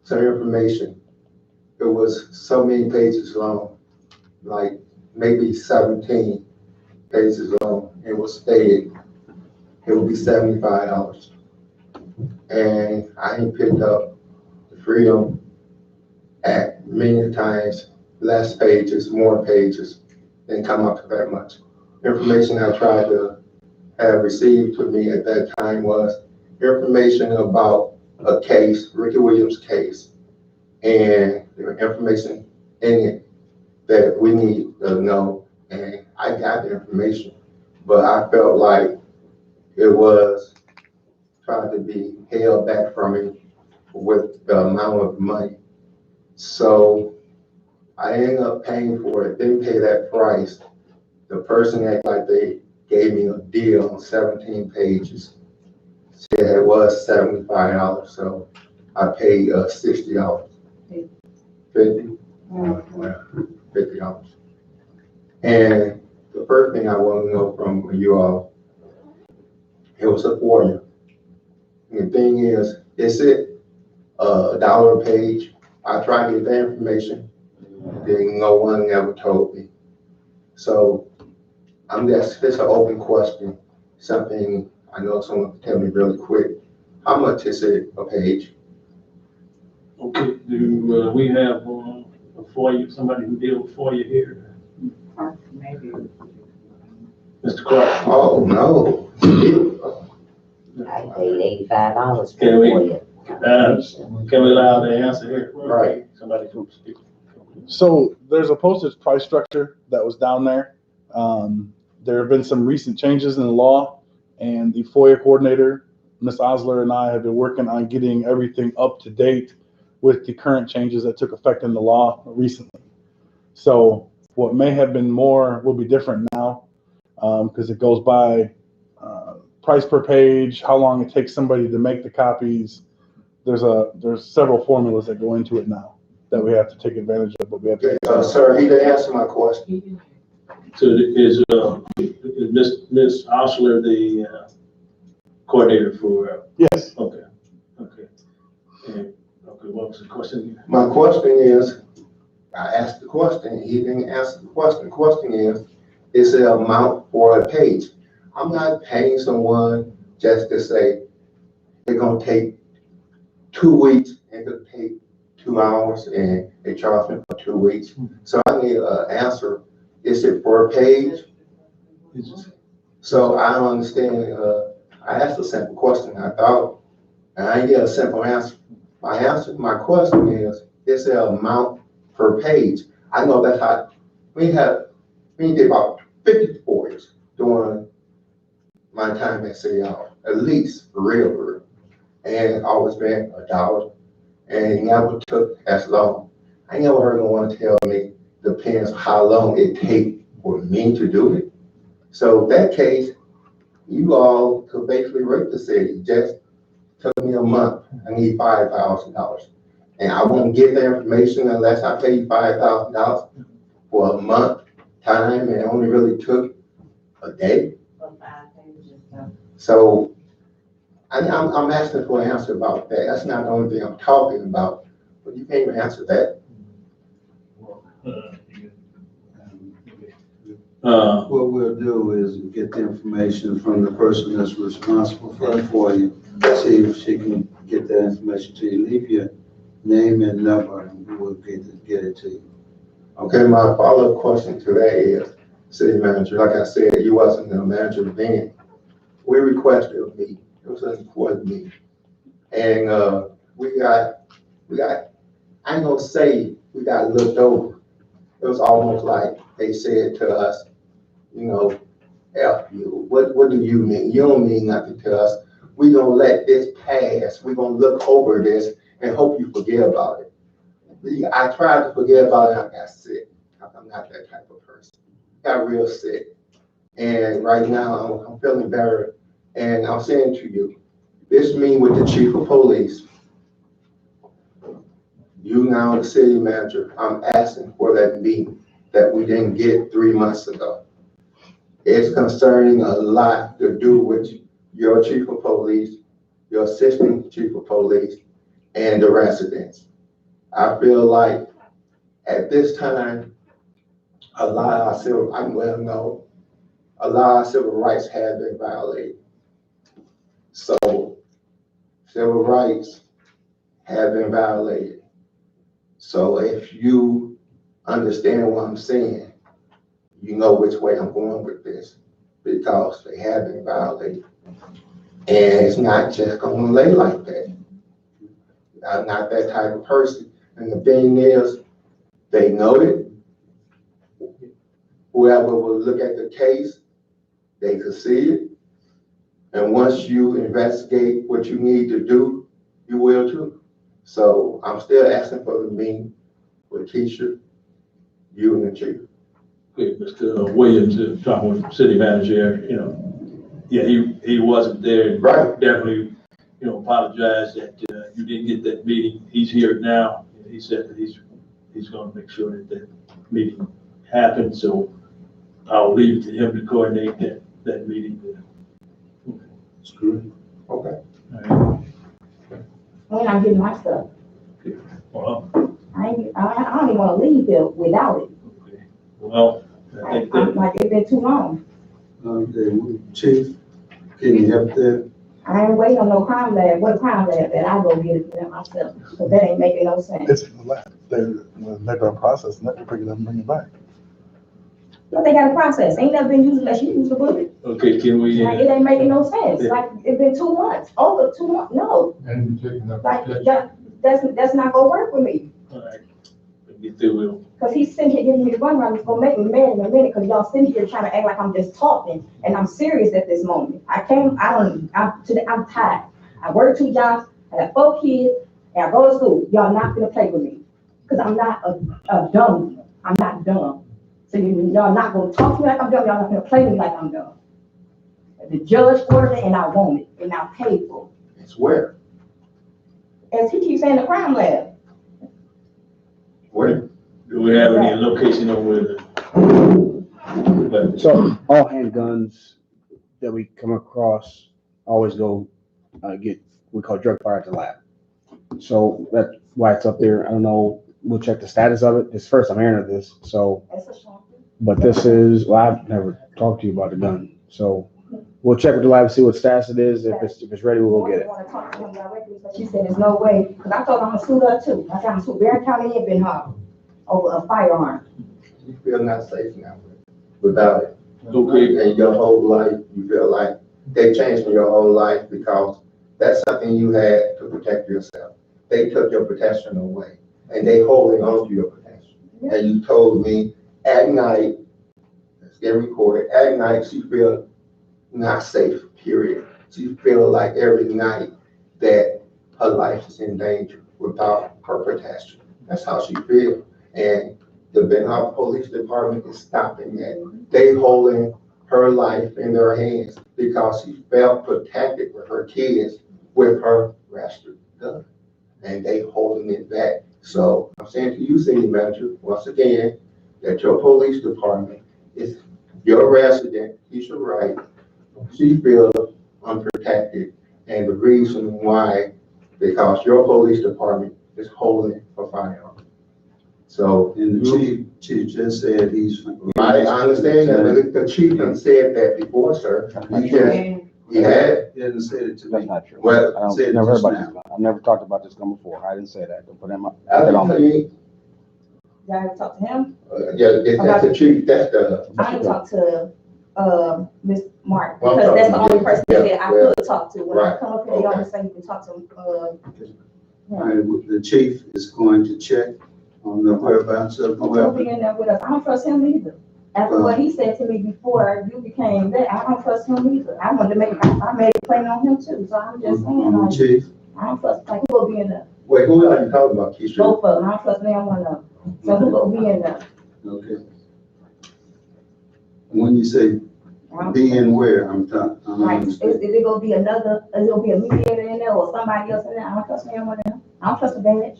[SPEAKER 10] some information. It was so many pages long, like maybe 17 pages long. It was stated it would be $75. And I ain't picked up the Freedom Act many times, less pages, more pages, didn't come up to that much. Information I tried to have received to me at that time was information about a case, Ricky Williams case, and the information in it that we need to know. And I got the information, but I felt like it was trying to be held back from me with the amount of money. So I ended up paying for it, didn't pay that price. The person acted like they gave me a deal on 17 pages. Said it was $75, so I paid $60. 50? $50. And the first thing I want to know from you all, it was a formula. And the thing is it $1 a page? I tried to get that information, then no one ever told me. So it's an open question, something I know someone can tell me really quick, how much is it a page?
[SPEAKER 1] Okay, do, we have, a FOIA, somebody who deals with FOIA here? Mr. Clark?
[SPEAKER 10] Oh, no.
[SPEAKER 4] I paid $85 for
[SPEAKER 1] Can we-
[SPEAKER 4] it.
[SPEAKER 1] Can we allow the answer here?
[SPEAKER 10] Right.
[SPEAKER 1] Somebody who speak.
[SPEAKER 12] So there's a postage price structure that was down there. There have been some recent changes in the law, and the FOIA coordinator, Ms. Osler, and I have been working on getting everything up to date with the current changes that took effect in the law recently. So what may have been more will be different now, because it goes by price per page, how long it takes somebody to make the copies. There's several formulas that go into it now that we have to take advantage of, but we have to.
[SPEAKER 10] Sir, he didn't answer my question.
[SPEAKER 1] So is Ms. Osler the coordinator for,
[SPEAKER 12] Yes.
[SPEAKER 1] okay, okay. And, okay, what was the question?
[SPEAKER 10] My question is, I asked the question, he didn't answer the question. The question is the amount for a page? I'm not paying someone just to say, they're gonna take 2 weeks and to take 2 hours and they charge me for 2 weeks. So I need an answer. Is it for a page? So I don't understand, I asked a simple question, I thought, and I didn't get a simple answer. My question is there an amount per page? I know that's how, we did about 50 FOIAs during my time at City Hall, at least, for real. And it's always been $1, and it never took as long. I never heard no one tell me, depends how long it takes for me to do it. So in that case, you all could basically rate the city. Just took me a month. I need $5,000. And I won't get the information unless I pay you $5,000 for a month time, and it only really took a day. So I'm asking for an answer about that. That's not the only thing I'm talking about, but you can't even answer that.
[SPEAKER 6] What we'll do is get the information from the person that's responsible for you, see if she can get that information to you. Leave your name and number, and we will get it to you.
[SPEAKER 10] Okay, my follow-up question to that is, city manager, like I said, you wasn't the manager then. We requested a meeting. It was an important meeting. And we got, I ain't gonna say we got looked over. It was almost like they said to us, you know, F you, what do you mean? You don't mean nothing to us. We gonna let this pass. We gonna look over this and hope you forget about it. I tried to forget about it, I got sick. I'm not that type of person. Got real sick. And right now I'm feeling better. And I'm saying to you, this meeting with the chief of police, you now the city manager, I'm asking for that meeting that we didn't get 3 months ago. It's concerning a lot to do with your chief of police, your assistant chief of police, and the residents. I feel like at this time, a lot of our civil rights have been violated. So civil rights have been violated. So if you understand what I'm saying, you know which way I'm going with this, because they have been violated. And it's not just gonna lay like that. I'm not that type of person. And the thing is, they know it. Whoever will look at the case, they could see it. And once you investigate what you need to do, you will too. So I'm still asking for the meeting with Keisha, you and the chief.
[SPEAKER 1] Okay, Mr. Williams, talking with the city manager, you know, yeah, he wasn't there.
[SPEAKER 10] Right.
[SPEAKER 1] Definitely, you know, apologize that you didn't get that meeting. He's here now. He said that he's going to make sure that that meeting happens. So I'll leave it to him to coordinate that meeting.
[SPEAKER 6] That's correct.
[SPEAKER 10] Okay.
[SPEAKER 1] All right.
[SPEAKER 11] When I'm getting my stuff,
[SPEAKER 1] Well,
[SPEAKER 11] I don't even wanna leave here without it.
[SPEAKER 1] okay. Well, I think that,
[SPEAKER 11] Like, it's been too long.
[SPEAKER 6] Okay, Chief, Can you help there?
[SPEAKER 11] I ain't waiting on no crime lab, what crime lab that I go get it for them myself, cause that ain't making no sense.
[SPEAKER 12] It's in the lab. They're gonna process and then pick it up and bring it back.
[SPEAKER 11] But they got a process, ain't never been used unless you use the bullet,
[SPEAKER 1] Okay, can we,
[SPEAKER 11] like, it ain't making no sense, like, it's been 2 months, over 2 months, no,
[SPEAKER 5] And you're taking up.
[SPEAKER 11] like, that's not gonna work with me.
[SPEAKER 1] all right, we'll get through it.
[SPEAKER 11] Cause he's sitting here giving me the runaround, it's gonna make me mad in a minute, cause y'all sitting here trying to act like I'm just talking, and I'm serious at this moment. I'm tired. I work 2 jobs, I got 4 kids, and I go to school. Y'all not gonna play with me, cause I'm not a dumb. I'm not dumb. So y'all not gonna talk to me like I'm dumb, y'all not gonna play with me like I'm dumb. The judge ordered it, and I want it, and I paid for
[SPEAKER 10] It's where?
[SPEAKER 11] it. As he keeps saying, the crime lab.
[SPEAKER 10] Where?
[SPEAKER 1] Do we have any location on where the? But
[SPEAKER 2] So all handguns that we come across always go get, we call drug fire at the lab. So that's why it's up there. I don't know, we'll check the status of it. It's first I'm hearing of this, so,
[SPEAKER 11] That's a shame.
[SPEAKER 2] but this is, well, I've never talked to you about the gun. So we'll check with the lab, see what status it is. If it's ready, we'll go get it.
[SPEAKER 11] I want to talk to him directly, but she said there's no way, because I told her I'm gonna sue her too. I said I'm gonna sue Barron County and Ben Harbor over a firearm.
[SPEAKER 10] You feel not safe now without it.
[SPEAKER 1] okay,
[SPEAKER 10] And your whole life, you feel like they changed your whole life because that's something you had to protect yourself. They took your protection away and they holding on to your protection. And you told me at night, let's get recorded, at night she feel not safe, period. She feel like every night that her life is in danger without her protection. That's how she feel. And the Ben Harbor Police Department is stopping that. They holding her life in their hands because she felt protected with her kids with her registered gun. And they holding it back. So I'm saying to you, city manager, once again, that your police department is your resident, Keisha Wright. She feels unprotected. And the reason why, because your police department is holding her firearm. So
[SPEAKER 6] And the chief just said he's.
[SPEAKER 10] I understand that, but the chief done said that before, sir. He had,
[SPEAKER 6] He hasn't said it to
[SPEAKER 2] That's
[SPEAKER 6] me.
[SPEAKER 2] not true.
[SPEAKER 10] well,
[SPEAKER 2] I don't,
[SPEAKER 6] Said it
[SPEAKER 2] never heard
[SPEAKER 6] just
[SPEAKER 2] about
[SPEAKER 6] now.
[SPEAKER 2] this gun. I've never talked about this gun before. I didn't say that. Don't put that on.
[SPEAKER 10] I don't think,
[SPEAKER 11] Y'all ever talk to him?
[SPEAKER 10] yeah, that's the chief, that's the,
[SPEAKER 11] I ain't talked to, Ms. Mark,
[SPEAKER 10] Well, I'm
[SPEAKER 11] because that's the
[SPEAKER 10] talking to
[SPEAKER 11] only person that
[SPEAKER 10] yeah,
[SPEAKER 11] I could talk to. When I
[SPEAKER 10] right,
[SPEAKER 11] come up here, they always say you can talk to,
[SPEAKER 6] All right, the chief is going to check on the whereabouts of
[SPEAKER 11] he'll
[SPEAKER 6] whoever.
[SPEAKER 11] be in there with us. I don't trust him either. After what he said to me before you became that, I don't trust him either. I wanted to make, I made a claim on him too, so I'm just saying,
[SPEAKER 6] On the
[SPEAKER 11] like,
[SPEAKER 6] chief,
[SPEAKER 11] I don't trust, like, who will be in there?
[SPEAKER 10] wait, who are you talking about, Keisha?
[SPEAKER 11] Both of them, I don't trust them, one of them. So who will be in there?
[SPEAKER 6] okay. When you say being where, I'm talking, I don't
[SPEAKER 11] Like, is
[SPEAKER 6] understand.
[SPEAKER 11] it gonna be another, is it gonna be a mediator in there or somebody else in there? I don't trust them, one of them. I don't trust the badge.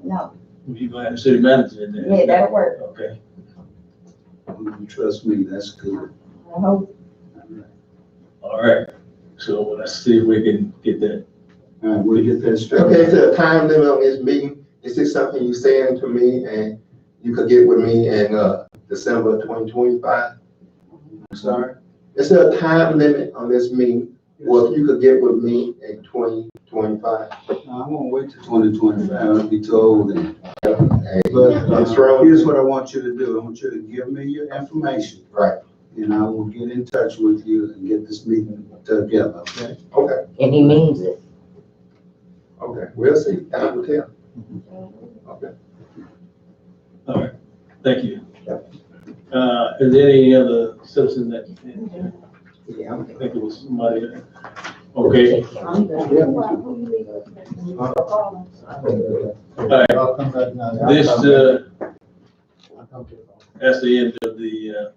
[SPEAKER 11] No,
[SPEAKER 1] you gonna have the city manager in there?
[SPEAKER 11] yeah, that'll work.
[SPEAKER 1] Okay,
[SPEAKER 6] You trust me, that's good.
[SPEAKER 11] I hope.
[SPEAKER 1] all right, so let's see if we can get that.
[SPEAKER 6] All right, we'll get that straight.
[SPEAKER 10] Okay, is there a time limit on this meeting? Is this something you saying to me and you could get with me in, December 2025?
[SPEAKER 6] Sorry?
[SPEAKER 10] Is there a time limit on this meeting? Well, if you could get with me in 2025?
[SPEAKER 6] No, I won't wait till 2025, I'll be too old then.
[SPEAKER 10] Hey,
[SPEAKER 6] But
[SPEAKER 10] it's wrong.
[SPEAKER 6] here's what I want you to do. I want you to give me your information.
[SPEAKER 10] Right.
[SPEAKER 6] And I will get in touch with you and get this meeting together, okay?
[SPEAKER 10] Okay,
[SPEAKER 4] And he means it.
[SPEAKER 10] okay, we'll see. Time will tell. Okay.
[SPEAKER 1] All right, thank you. Is there any other citizen that,
[SPEAKER 10] Yeah, I'm.
[SPEAKER 1] I think it was somebody, okay, all right, this, that's the end of the,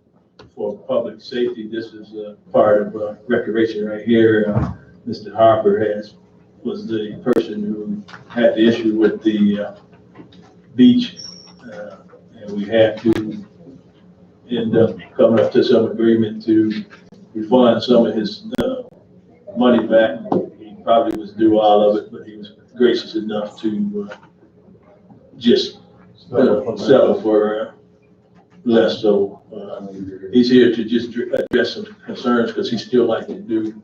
[SPEAKER 1] for public safety, this is, part of, recreation right here. Mr. Harper was the person who had the issue with the, beach, and we had to end up coming up to some agreement to refund some of his money back. He probably was due all of it, but he was gracious enough to settle for less. So He's here to just address some concerns, because he still like to do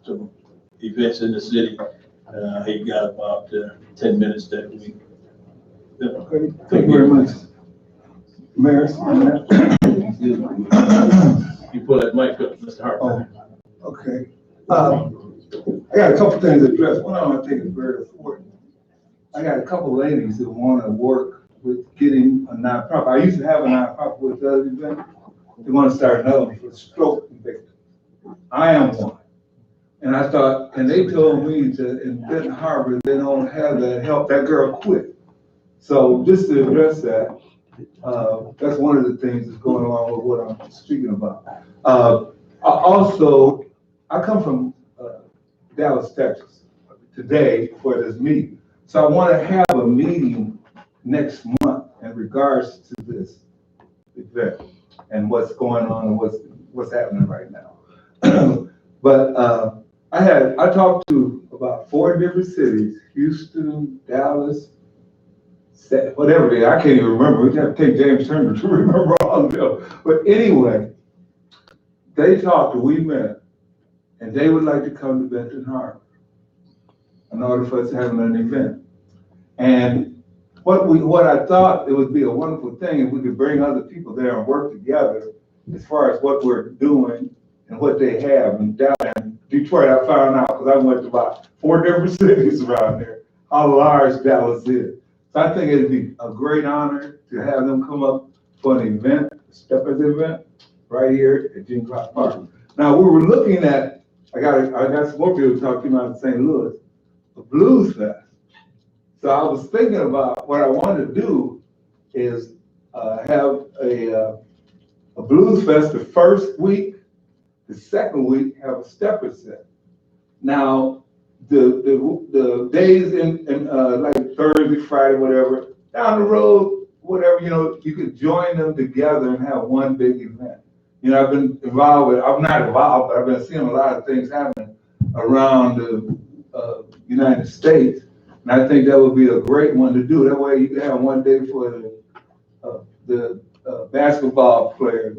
[SPEAKER 1] some events in the city. He got about 10 minutes that we.
[SPEAKER 13] Okay, thank you very much. Mayor,
[SPEAKER 1] You pull that mic up, Mr. Harper.
[SPEAKER 13] okay. I got a couple things to address. One of them I think is very important. I got a couple ladies that want to work with getting a nonprofit. I used to have a nonprofit with the other event. They want to start another one for stroke victims. I am one. And I thought, and they told me that in Benton Harbor, they don't have that help. That girl quit. So just to address that, that's one of the things that's going along with what I'm speaking about. I come from Dallas, Texas, today for this meeting. So I want to have a meeting next month in regards to this event and what's going on and what's happening right now. But I talked to about 4 different cities: Houston, Dallas, whatever they are. I can't even remember. We have to take James Turner to remember all of them. But anyway, we met, and they would like to come to Benton Harbor in order for us to have an event. And what I thought it would be a wonderful thing if we could bring other people there and work together as far as what we're doing and what they have. And down in Detroit, I found out, because I went to about 4 different cities around there, how large Dallas is. So I think it'd be a great honor to have them come up for an event, a Steppers event, right here at Gene Clark Park. Now, we were looking at, I got some more people talking about St. Louis, a blues fest. So I was thinking about what I wanted to do is have a blues fest the first week, the second week have a stepper set. Now, the days in like Thursday, Friday, whatever, down the road, whatever, you could join them together and have one big event. I've been involved with, I'm not involved, but I've been seeing a lot of things happening around the United States. And I think that would be a great one to do. That way you can have one day for the basketball players,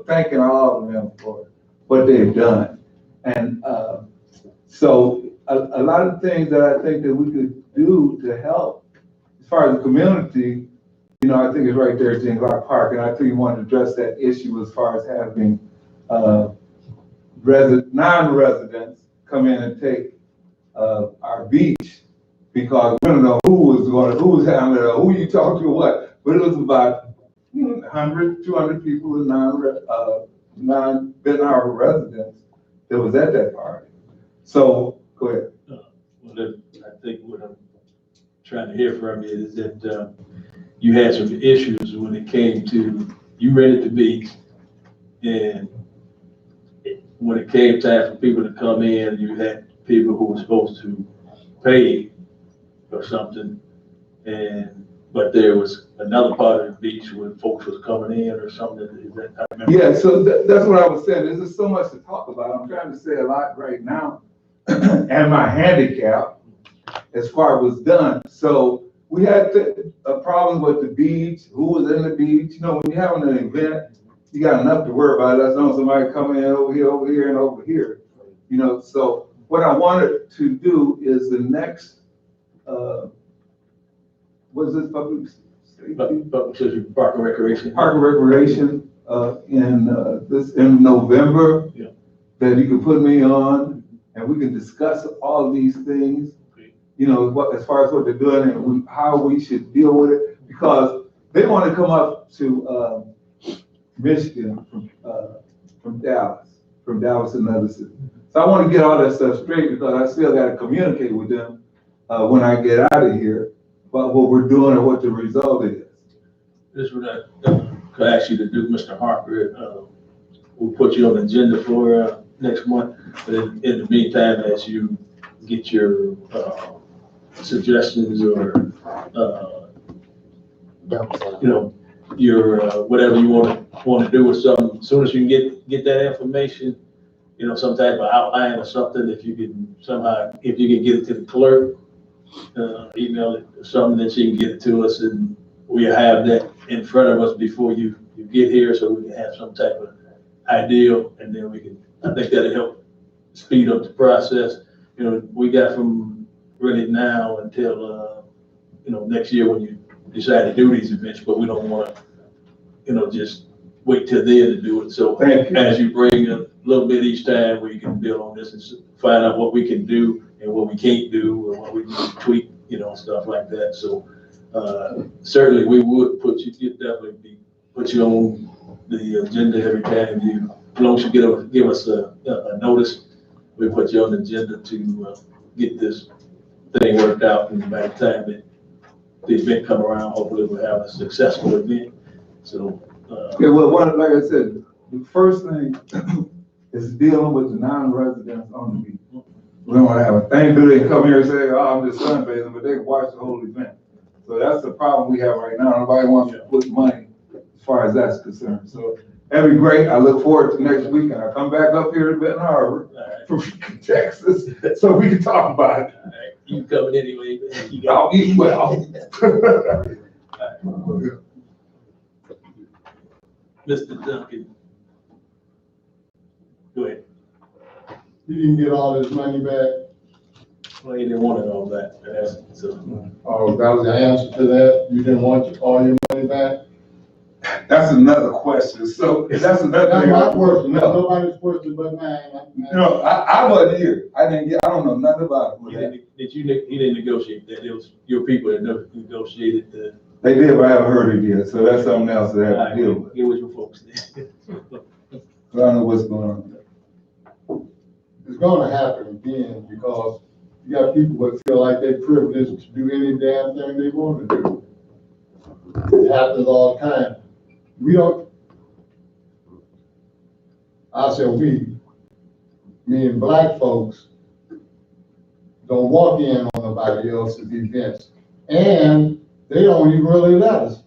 [SPEAKER 13] thanking all of them for what they've done. And so a lot of things that I think that we could do to help as far as the community, I think it's right there at Gene Clark Park. And I think you want to address that issue as far as having non-residents come in and take our beach, because we don't know who was handling it, or who you talk to or what. But it was about 100, 200 people with non-Benton Harbor residents that was at that party. So, go ahead.
[SPEAKER 1] Well, I think what I'm trying to hear from you is that you had some issues when it came to, you rented the beach, and when it came time for people to come in, you had people who were supposed to pay or something, but there was another part of the beach where folks was coming in or something. Is that, I remember.
[SPEAKER 13] Yeah, so that's what I was saying. There's just so much to talk about. I'm trying to say a lot right now, and my handicap as far as was done. So we had a problem with the beach, who was in the beach. When you're having an event, you got enough to worry about. That's not somebody coming in over here, and over here. So what I wanted to do is the next, what is this, public safety?
[SPEAKER 1] Park and Recreation.
[SPEAKER 13] Park and Recreation in November.
[SPEAKER 1] Yeah.
[SPEAKER 13] That you can put me on, and we can discuss all of these things. As far as what they're doing and how we should deal with it, because they want to come up to Michigan from Dallas and other cities. So I want to get all that stuff straight, because I still got to communicate with them when I get out of here about what we're doing and what the result is.
[SPEAKER 1] This is what I could ask you to do, Mr. Harper. We'll put you on the agenda for next month. But in the meantime, as you get your suggestions or your whatever you want to do with something, as soon as you can get that information, some type of outline or something, if you can get it to the clerk, email it or something, then she can get it to us, and we'll have that in front of us before you you get here so we can have some type of idea, and then we can, I think that'll help speed up the process. You know, we got from really now until, you know, next year when you decide to do these events, but we don't want to, you know, just wait till then to do it. So
[SPEAKER 13] Thank you.
[SPEAKER 1] as you bring a little bit each time, we can build on this and find out what we can do and what we can't do, and what we need to tweak, you know, stuff like that. So certainly we would put you, put you on the agenda every time you, as long as you give us a notice, we put you on the agenda to get this thing worked out. And by the time that the event come around, hopefully we'll have a successful event. So.
[SPEAKER 13] Okay, well, like I said, the first thing is dealing with the non-residents on the beach. We don't want to have a thing do they come here and say, oh, I'm just sunbathing, but they can watch the whole event. So that's the problem we have right now. Nobody wants to put money as far as that's concerned. So that'd be great. I look forward to next week, and I'll come back up here to Benton Harbor from Texas so we can talk about it.
[SPEAKER 1] All right. You coming anyway?
[SPEAKER 13] I'll eat well.
[SPEAKER 1] Mr. Duncan. Go ahead.
[SPEAKER 14] You didn't get all this money back?
[SPEAKER 1] Well, you didn't want it all that, so.
[SPEAKER 14] Oh, that was the answer to that? You didn't want all your money back?
[SPEAKER 13] That's another question. So that's another
[SPEAKER 14] That's
[SPEAKER 13] thing.
[SPEAKER 14] my question. That's nobody's question but mine.
[SPEAKER 13] No, I wasn't here. I don't know nothing about it.
[SPEAKER 1] He didn't negotiate that. It was your people that negotiated the.
[SPEAKER 13] They did, but I haven't heard it yet. So that's something else that I have to deal with.
[SPEAKER 1] Get with your folks then.
[SPEAKER 13] So I don't know what's going on.
[SPEAKER 14] It's gonna happen again because you got people that feel like they're privileged to do any damn thing they want to do. It happens all the time. We don't, I say we, meaning black folks, don't walk in on nobody else's events. And they don't even really let us.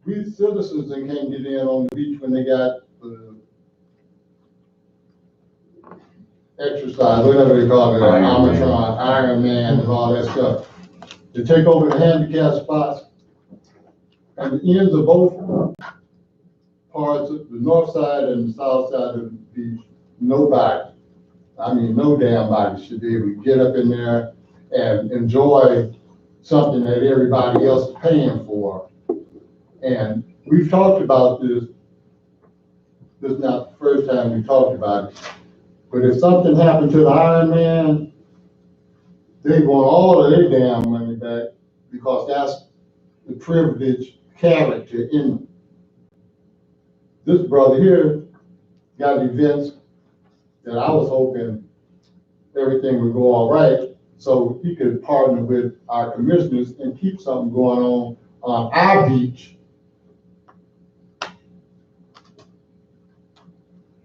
[SPEAKER 14] We citizens that can't get in on the beach when they got exercise, whatever they call it, Omicron, Ironman, and all that stuff. They take over the handicap spots, and the ends of both parts, of the north side and the south side of the beach, nobody, I mean, no damn body should be able to get up in there and enjoy something that everybody else is paying for. And we've talked about this. This is not the first time we talked about it. But if something happened to the Ironman, they want all of their damn money back because that's the privileged character in them. This brother here got events that I was hoping everything would go all right so he could partner with our commissioners and keep something going on our beach.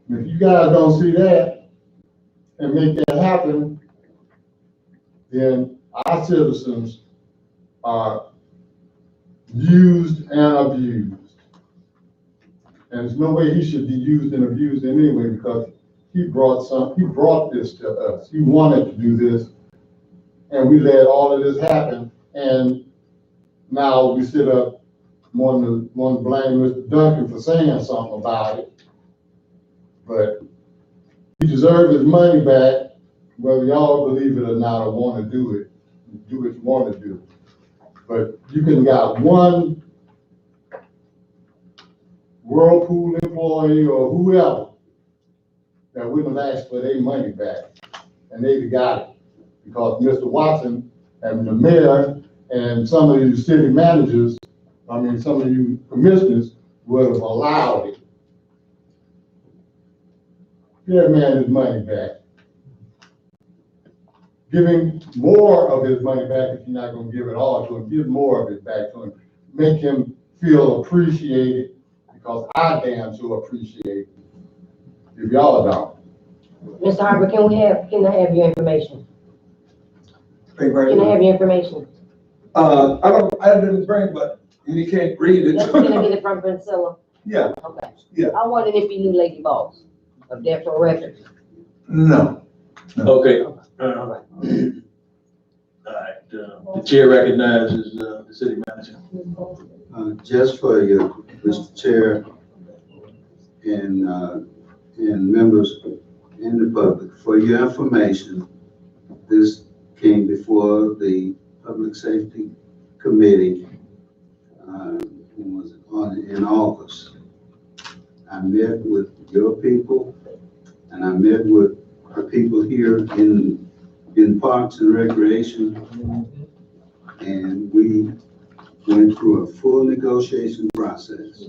[SPEAKER 14] If you guys don't see that and make that happen, then our citizens are used and abused. And there's no way he should be used and abused anyway because he brought this to us. He wanted to do this, and we let all of this happen. And now we sit up, want to blame Mr. Duncan for saying something about it. But he deserves his money back, whether y'all believe it or not, or want to do it. Do what you want to do. But you can got one Whirlpool employee or whoever that wouldn't have asked for their money back, and they'd have got it because Mr. Watson and the mayor and some of you city managers, some of you commissioners would have allowed it. Give that man his money back. Give him more of his money back if you're not going to give it all to him. Give more of it back to him. Make him feel appreciated because I damn sure appreciate it. If y'all don't.
[SPEAKER 8] Mr. Harper, can I have your information? Can I have your information?
[SPEAKER 13] I didn't bring, but you can't read it.
[SPEAKER 8] Can I get it from Priscilla?
[SPEAKER 13] Yeah.
[SPEAKER 8] Okay.
[SPEAKER 13] Yeah.
[SPEAKER 8] I wondered if you knew Lady Boss of Death Row Records.
[SPEAKER 13] No.
[SPEAKER 1] Okay. All right. The chair recognizes the city manager.
[SPEAKER 6] Just for you, Mr. Chair, and members in the public, for your information, this came before the Public Safety Committee, when was it, in August. I met with your people, and I met with the people here in Parks and Recreation, and we went through a full negotiation process.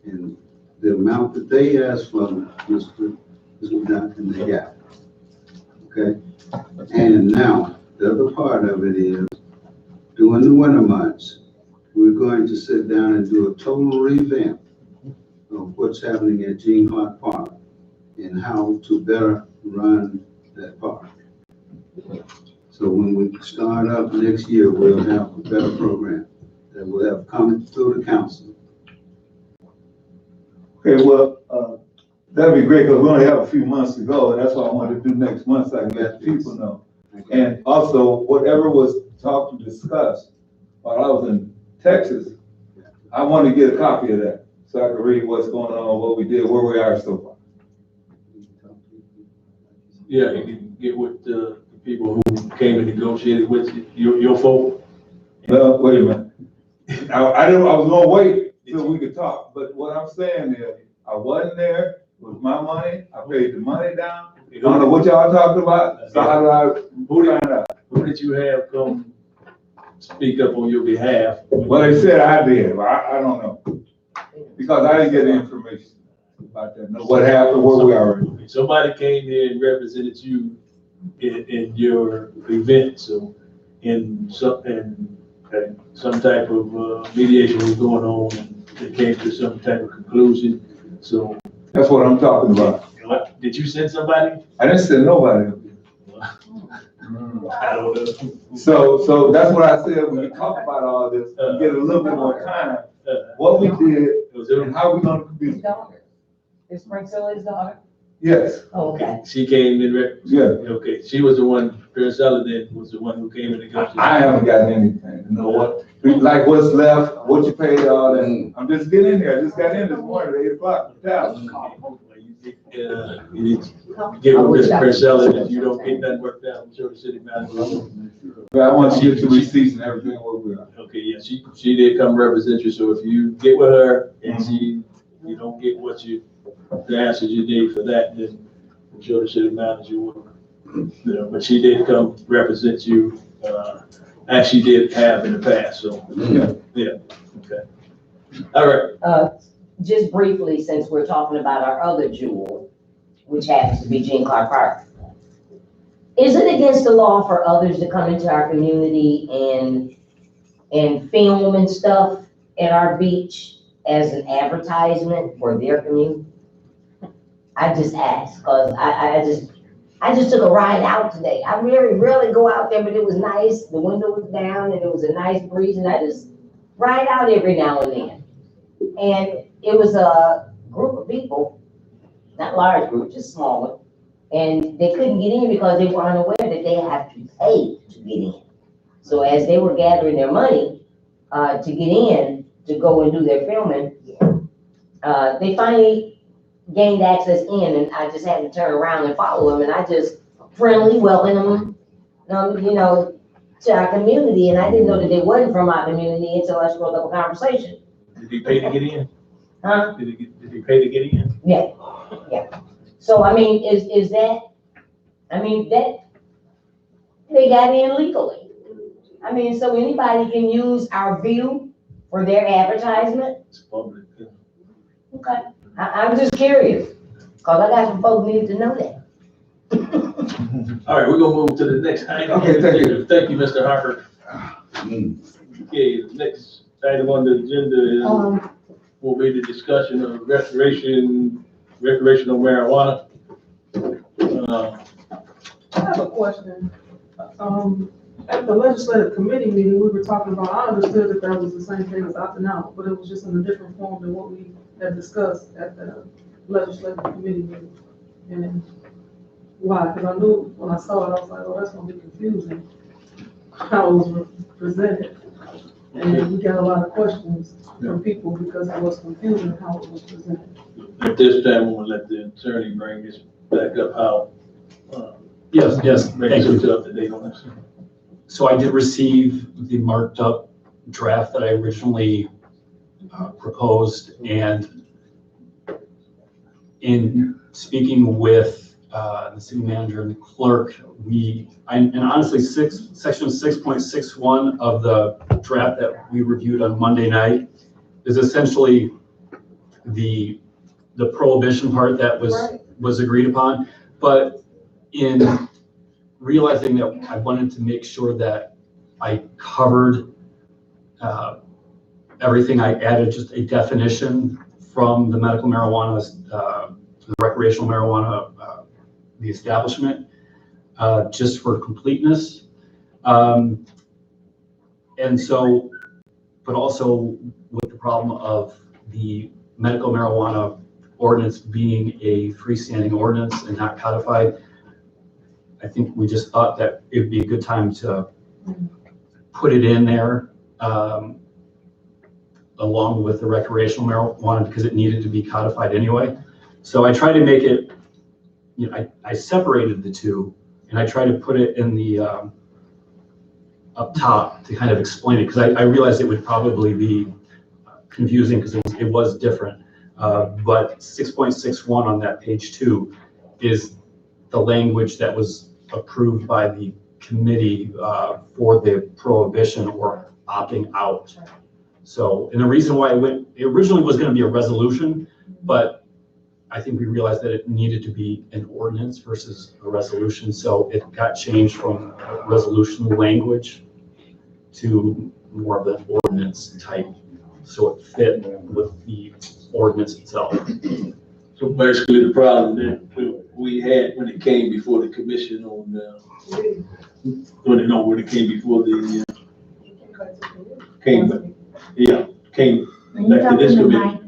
[SPEAKER 6] And the amount that they asked for, Mr. Duncan, they got. Okay? And now, the other part of it is, during the winter months, we're going to sit down and do a total revamp of what's happening at Gene Clark Park and how to better run that park. So when we start up next year, we'll have a better program that will have come through the council.
[SPEAKER 13] Okay, well, that'd be great, because we only have a few months to go, and that's what I wanted to do next month, so I can let people know. And also, whatever was talked and discussed while I was in Texas, I want to get a copy of that, so I can read what's going on, what we did, where we are so far.
[SPEAKER 1] Yeah, you can get with the people who came and negotiated with you, your folk.
[SPEAKER 13] No, wait a minute. I was gonna wait till we could talk, but what I'm saying is, I wasn't there, it was my money, I paid the money down. I don't know what y'all talking about, so how did I find out?
[SPEAKER 1] Who did you have come speak up on your behalf?
[SPEAKER 13] Well, they said I did, but I don't know, because I didn't get the information about that, know what happened, where we are.
[SPEAKER 1] Somebody came here and represented you in your event, so some type of mediation was going on, and they came to some type of conclusion, so.
[SPEAKER 13] That's what I'm talking about.
[SPEAKER 1] Did you send somebody?
[SPEAKER 13] I didn't send nobody.
[SPEAKER 1] I don't know.
[SPEAKER 13] So that's what I said, when you talk about all this, you get a little bit more time, what we did, and how we gonna do it.
[SPEAKER 4] Is Francilla's daughter?
[SPEAKER 13] Yes,
[SPEAKER 4] Oh, okay.
[SPEAKER 1] She came in,
[SPEAKER 13] yeah,
[SPEAKER 1] okay, she was the one, Parisella then was the one who came in and negotiated.
[SPEAKER 13] I haven't gotten anything, you know what, like what's left, what you paid, all that, I'm just getting in there, I just got in this morning at 8 o'clock, from Dallas.
[SPEAKER 1] You need to get with Mr. Parisella, if you don't get that worked out, I'm sure the city manager.
[SPEAKER 13] But I want you to get your receipts and everything, where we are.
[SPEAKER 1] Okay, yeah, she did come represent you, so if you get with her and you don't get the answers you need for that, then I'm sure the city manager will, but she did come represent you, as she did have in the past, so, yeah, okay. All right.
[SPEAKER 4] Just briefly, since we're talking about our other jewel, which happens to be Gene Clark Park. Is it against the law for others to come into our community and film and stuff at our beach as an advertisement for their community? I just asked, because I just took a ride out today. I really rarely go out there, but it was nice. The window was down and it was a nice breeze, and I just ride out every now and then. And it was a group of people, not large group, just smaller, and they couldn't get in because they weren't aware that they have to pay to get in. So as they were gathering their money to get in, to go and do their filming, they finally gained access in, and I just had to turn around and follow them, and I just friendly welcome them, to our community, and I didn't know that they wasn't from our community until I struck up a conversation.
[SPEAKER 1] Did he pay to get in?
[SPEAKER 4] Huh?
[SPEAKER 1] Did he pay to get in?
[SPEAKER 4] Yeah. So, I mean, is that, that, they got in legally. I mean, so anybody can use our view for their advertisement?
[SPEAKER 1] It's public. Yeah.
[SPEAKER 4] Okay. I'm just curious, because I got some folks need to know that.
[SPEAKER 1] All right, we're gonna move to the next item.
[SPEAKER 13] Okay, thank you.
[SPEAKER 1] Thank you, Mr. Harper. Okay, the next item on the agenda will be the discussion of recreational marijuana.
[SPEAKER 3] I have a question. At the legislative committee meeting, we were talking about, I understood that that was the same thing as opting out, but it was just in a different form than what we had discussed at the legislative committee meeting. And why? Because I knew when I saw it, I was like, oh, that's gonna be confusing, how it was presented. And we got a lot of questions from people because it was confusing how it was presented.
[SPEAKER 1] At this time, we'll let the attorney bring this back up, how,
[SPEAKER 7] Yes,
[SPEAKER 1] bring
[SPEAKER 7] thank
[SPEAKER 1] us
[SPEAKER 7] you.
[SPEAKER 1] up to date on this.
[SPEAKER 7] So I did receive the marked up draft that I originally proposed, and in speaking with the city manager and the clerk, and honestly, section 6.61 of the draft that we reviewed on Monday night is essentially the prohibition part that was agreed upon. But in realizing that I wanted to make sure that I covered everything, I added just a definition from the medical marijuana, the recreational marijuana, the establishment, just for completeness. And so, but also with the problem of the medical marijuana ordinance being a freestanding ordinance and not codified, I think we just thought that it'd be a good time to put it in there along with the recreational marijuana, because it needed to be codified anyway. So I tried to make it, you know, I separated the two, and I tried to put it in the up top to kind of explain it, because I realized it would probably be confusing because it was different. But 6.61 on that page 2 is the language that was approved by the committee for the prohibition or opting out. So, and the reason why it originally was going to be a resolution, but I think we realized that it needed to be an ordinance versus a resolution. So it got changed from resolution language to more of an ordinance type. So it fit with the ordinance itself.
[SPEAKER 1] So basically, the problem that we had when it came before the commission on, when it came before the, came back to this committee.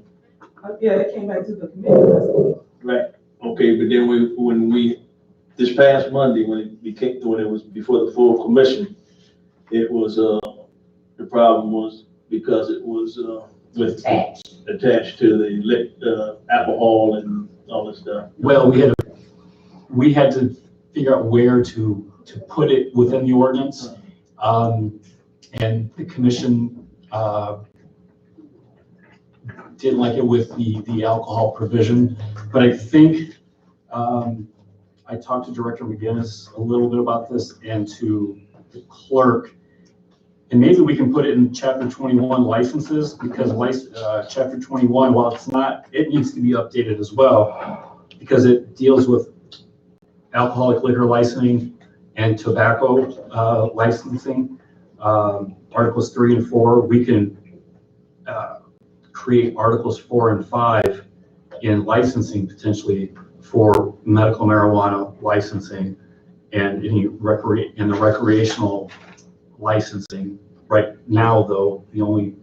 [SPEAKER 3] Yeah, it came back to the committee.
[SPEAKER 1] Right, okay, but then when we, this past Monday, when it was before the full commission, it was, the problem was because it was, attached to the alcohol and all this stuff.
[SPEAKER 7] Well, we had to figure out where to put it within the ordinance. And the commission didn't like it with the alcohol provision, but I think I talked to Director McGinnis a little bit about this and to the clerk, and maybe we can put it in chapter 21 licenses, because chapter 21, while it's not, it needs to be updated as well, because it deals with alcoholic liquor licensing and tobacco licensing. Articles 3 and 4, we can create articles 4 and 5 in licensing potentially for medical marijuana licensing and the recreational licensing. Right now, though, the only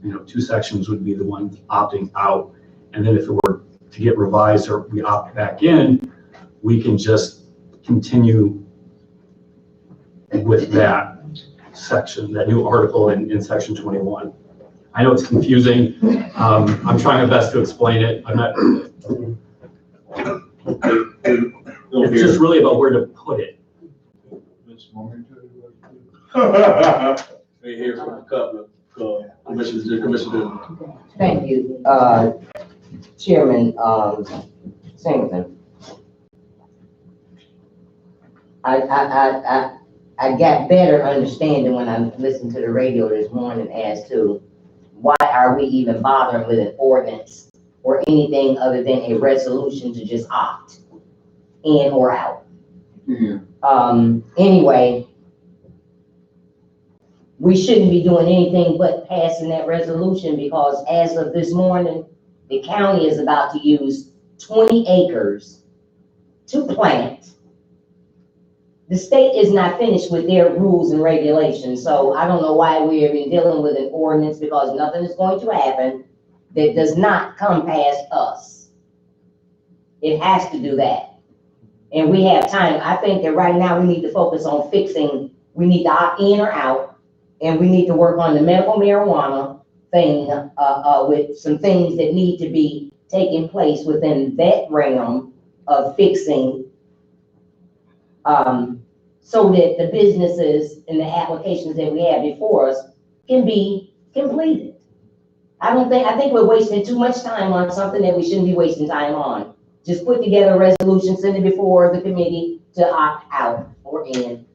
[SPEAKER 7] 2 sections would be the one opting out, and then if it were to get revised or we opt back in, we can just continue with that section, that new article in section 21. I know it's confusing. I'm trying my best to explain it. I'm not. It's just really about where to put it.
[SPEAKER 1] We hear from a couple of commissioners.
[SPEAKER 4] Thank you, Chairman Singleton. I got better understanding when I listened to the radio this morning as to why are we even bothering with an ordinance or anything other than a resolution to just opt in or out. Anyway, we shouldn't be doing anything but passing that resolution, because as of this morning, the county is about to use 20 acres to plant. The state is not finished with their rules and regulations, so I don't know why we're even dealing with an ordinance, because nothing is going to happen that does not come past us. It has to do that. And we have time. I think that right now we need to focus on fixing, we need to opt in or out, And we need to work on the medical marijuana thing, with some things that need to be taking place within that realm of fixing, so that the businesses and the applications that we have before us can be completed. I think we're wasting too much time on something that we shouldn't be wasting time on. Just put together a resolution, send it before the committee to opt out or in.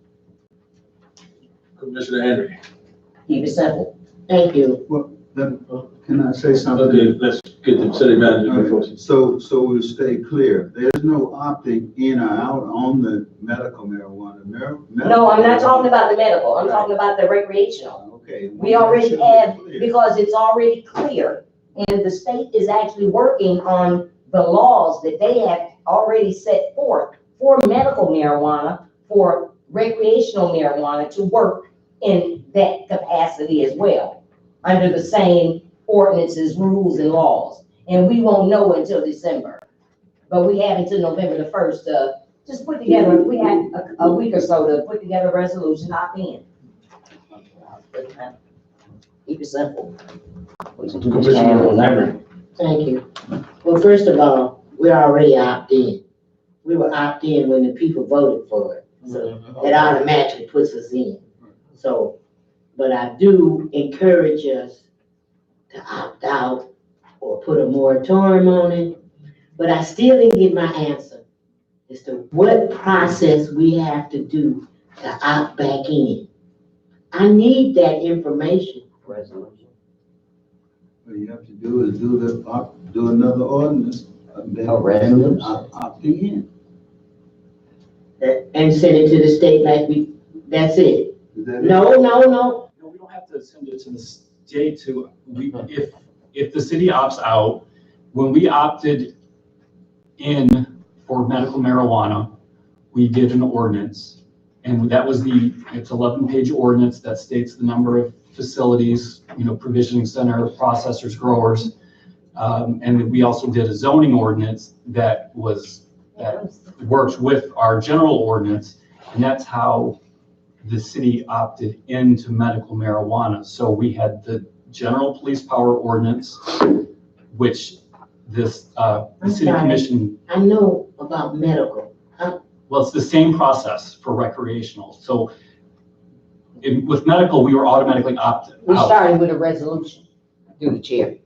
[SPEAKER 1] Commissioner Henry.
[SPEAKER 4] Keep it simple.
[SPEAKER 8] Thank you.
[SPEAKER 6] Can I say something?
[SPEAKER 1] Okay, let's get the city manager before.
[SPEAKER 6] So we'll stay clear. There's no opting in or out on the medical marijuana.
[SPEAKER 4] No, I'm not talking about the medical. I'm talking about the recreational.
[SPEAKER 6] Okay.
[SPEAKER 4] We already have, because it's already clear, and the state is actually working on the laws that they have already set forth for medical marijuana, for recreational marijuana to work in that capacity as well, under the same ordinances, rules, and laws. And we won't know until December. But we have until November the 1st to just put together, we have a week or so to put together a resolution, opt in. Keep it simple.
[SPEAKER 1] Commissioner Henry.
[SPEAKER 8] Thank you. Well, first of all, we're already opt-in. We were opt-in when the people voted for it. So that automatically puts us in. So, but I do encourage us to opt out or put a moratorium on it. But I still didn't get my answer as to what process we have to do to opt back in. I need that information.
[SPEAKER 4] Resolution.
[SPEAKER 6] What you have to do is do another ordinance.
[SPEAKER 4] resolution.
[SPEAKER 6] Opting in.
[SPEAKER 8] And send it to the state like that's it.
[SPEAKER 6] Is that it?
[SPEAKER 8] No.
[SPEAKER 7] No, we don't have to send it to the state if the city opts out, when we opted in for medical marijuana, we did an ordinance. And that was it's 11-page ordinance that states the number of facilities, provisioning center, processors, growers. And we also did a zoning ordinance that works with our general ordinance. And that's how the city opted into medical marijuana. So we had the general police power ordinance, which the city commission.
[SPEAKER 8] I know about medical.
[SPEAKER 7] Well, it's the same process for recreational. So with medical, we were automatically opted out.
[SPEAKER 4] We started with a resolution through the chair.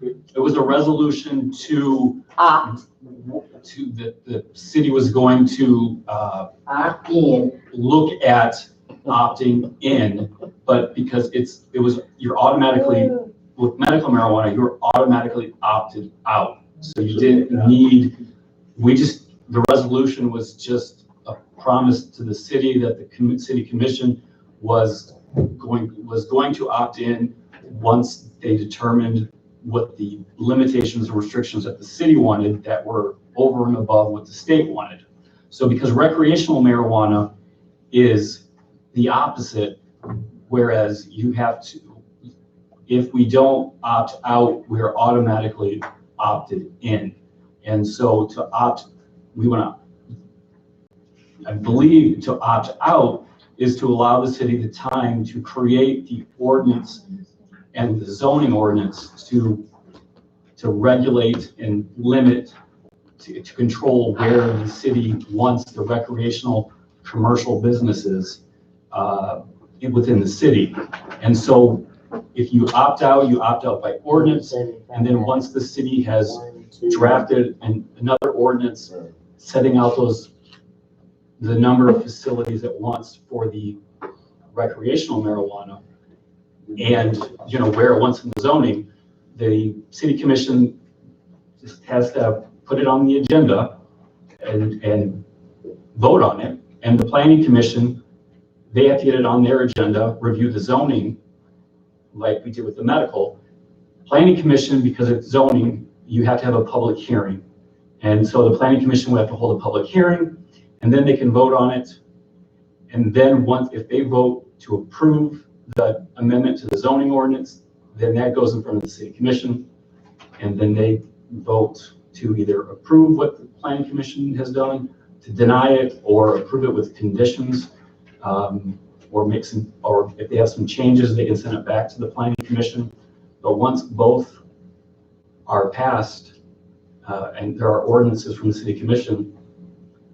[SPEAKER 7] It was a resolution to
[SPEAKER 4] Opt
[SPEAKER 7] the city was going to
[SPEAKER 8] Opt in.
[SPEAKER 7] look at opting in, but because you're automatically, with medical marijuana, you're automatically opted out. So you didn't need, the resolution was just a promise to the city that the city commission was going to opt in once they determined what the limitations and restrictions that the city wanted that were over and above what the state wanted. So because recreational marijuana is the opposite, whereas you have to, if we don't opt out, we're automatically opted in. And so to opt, I believe to opt out is to allow the city the time to create the ordinance and the zoning ordinance to regulate and limit, to control where the city wants the recreational commercial businesses within the city. And so if you opt out by ordinance, and then once the city has drafted another ordinance setting out the number of facilities it wants for the recreational marijuana, and where it wants in the zoning, the city commission just has to put it on the agenda and vote on it. And the planning commission, they have to get it on their agenda, review the zoning, like we did with the medical. Planning commission, because it's zoning, you have to have a public hearing. And so the planning commission will have to hold a public hearing, and then they can vote on it. And then if they vote to approve the amendment to the zoning ordinance, then that goes in front of the city commission, and then they vote to either approve what the planning commission has done, to deny it, or approve it with conditions, or or make some, or if they have some changes, they can send it back to the planning commission. But once both are passed, and there are ordinances from the city commission,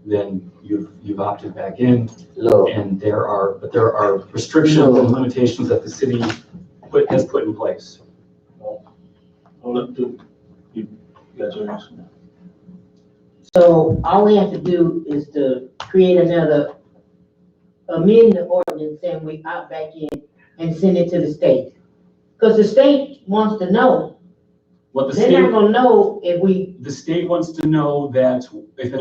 [SPEAKER 7] then you've opted back in. And there are restrictions and limitations that the city has put in place.
[SPEAKER 1] I'll let you got your answer.
[SPEAKER 8] So all we have to do is to create another, amend the ordinance, and we opt back in and send it to the state. Because the state wants to know.
[SPEAKER 7] What the
[SPEAKER 8] They're
[SPEAKER 7] state,
[SPEAKER 8] not gonna know if we,
[SPEAKER 7] the state wants to know that if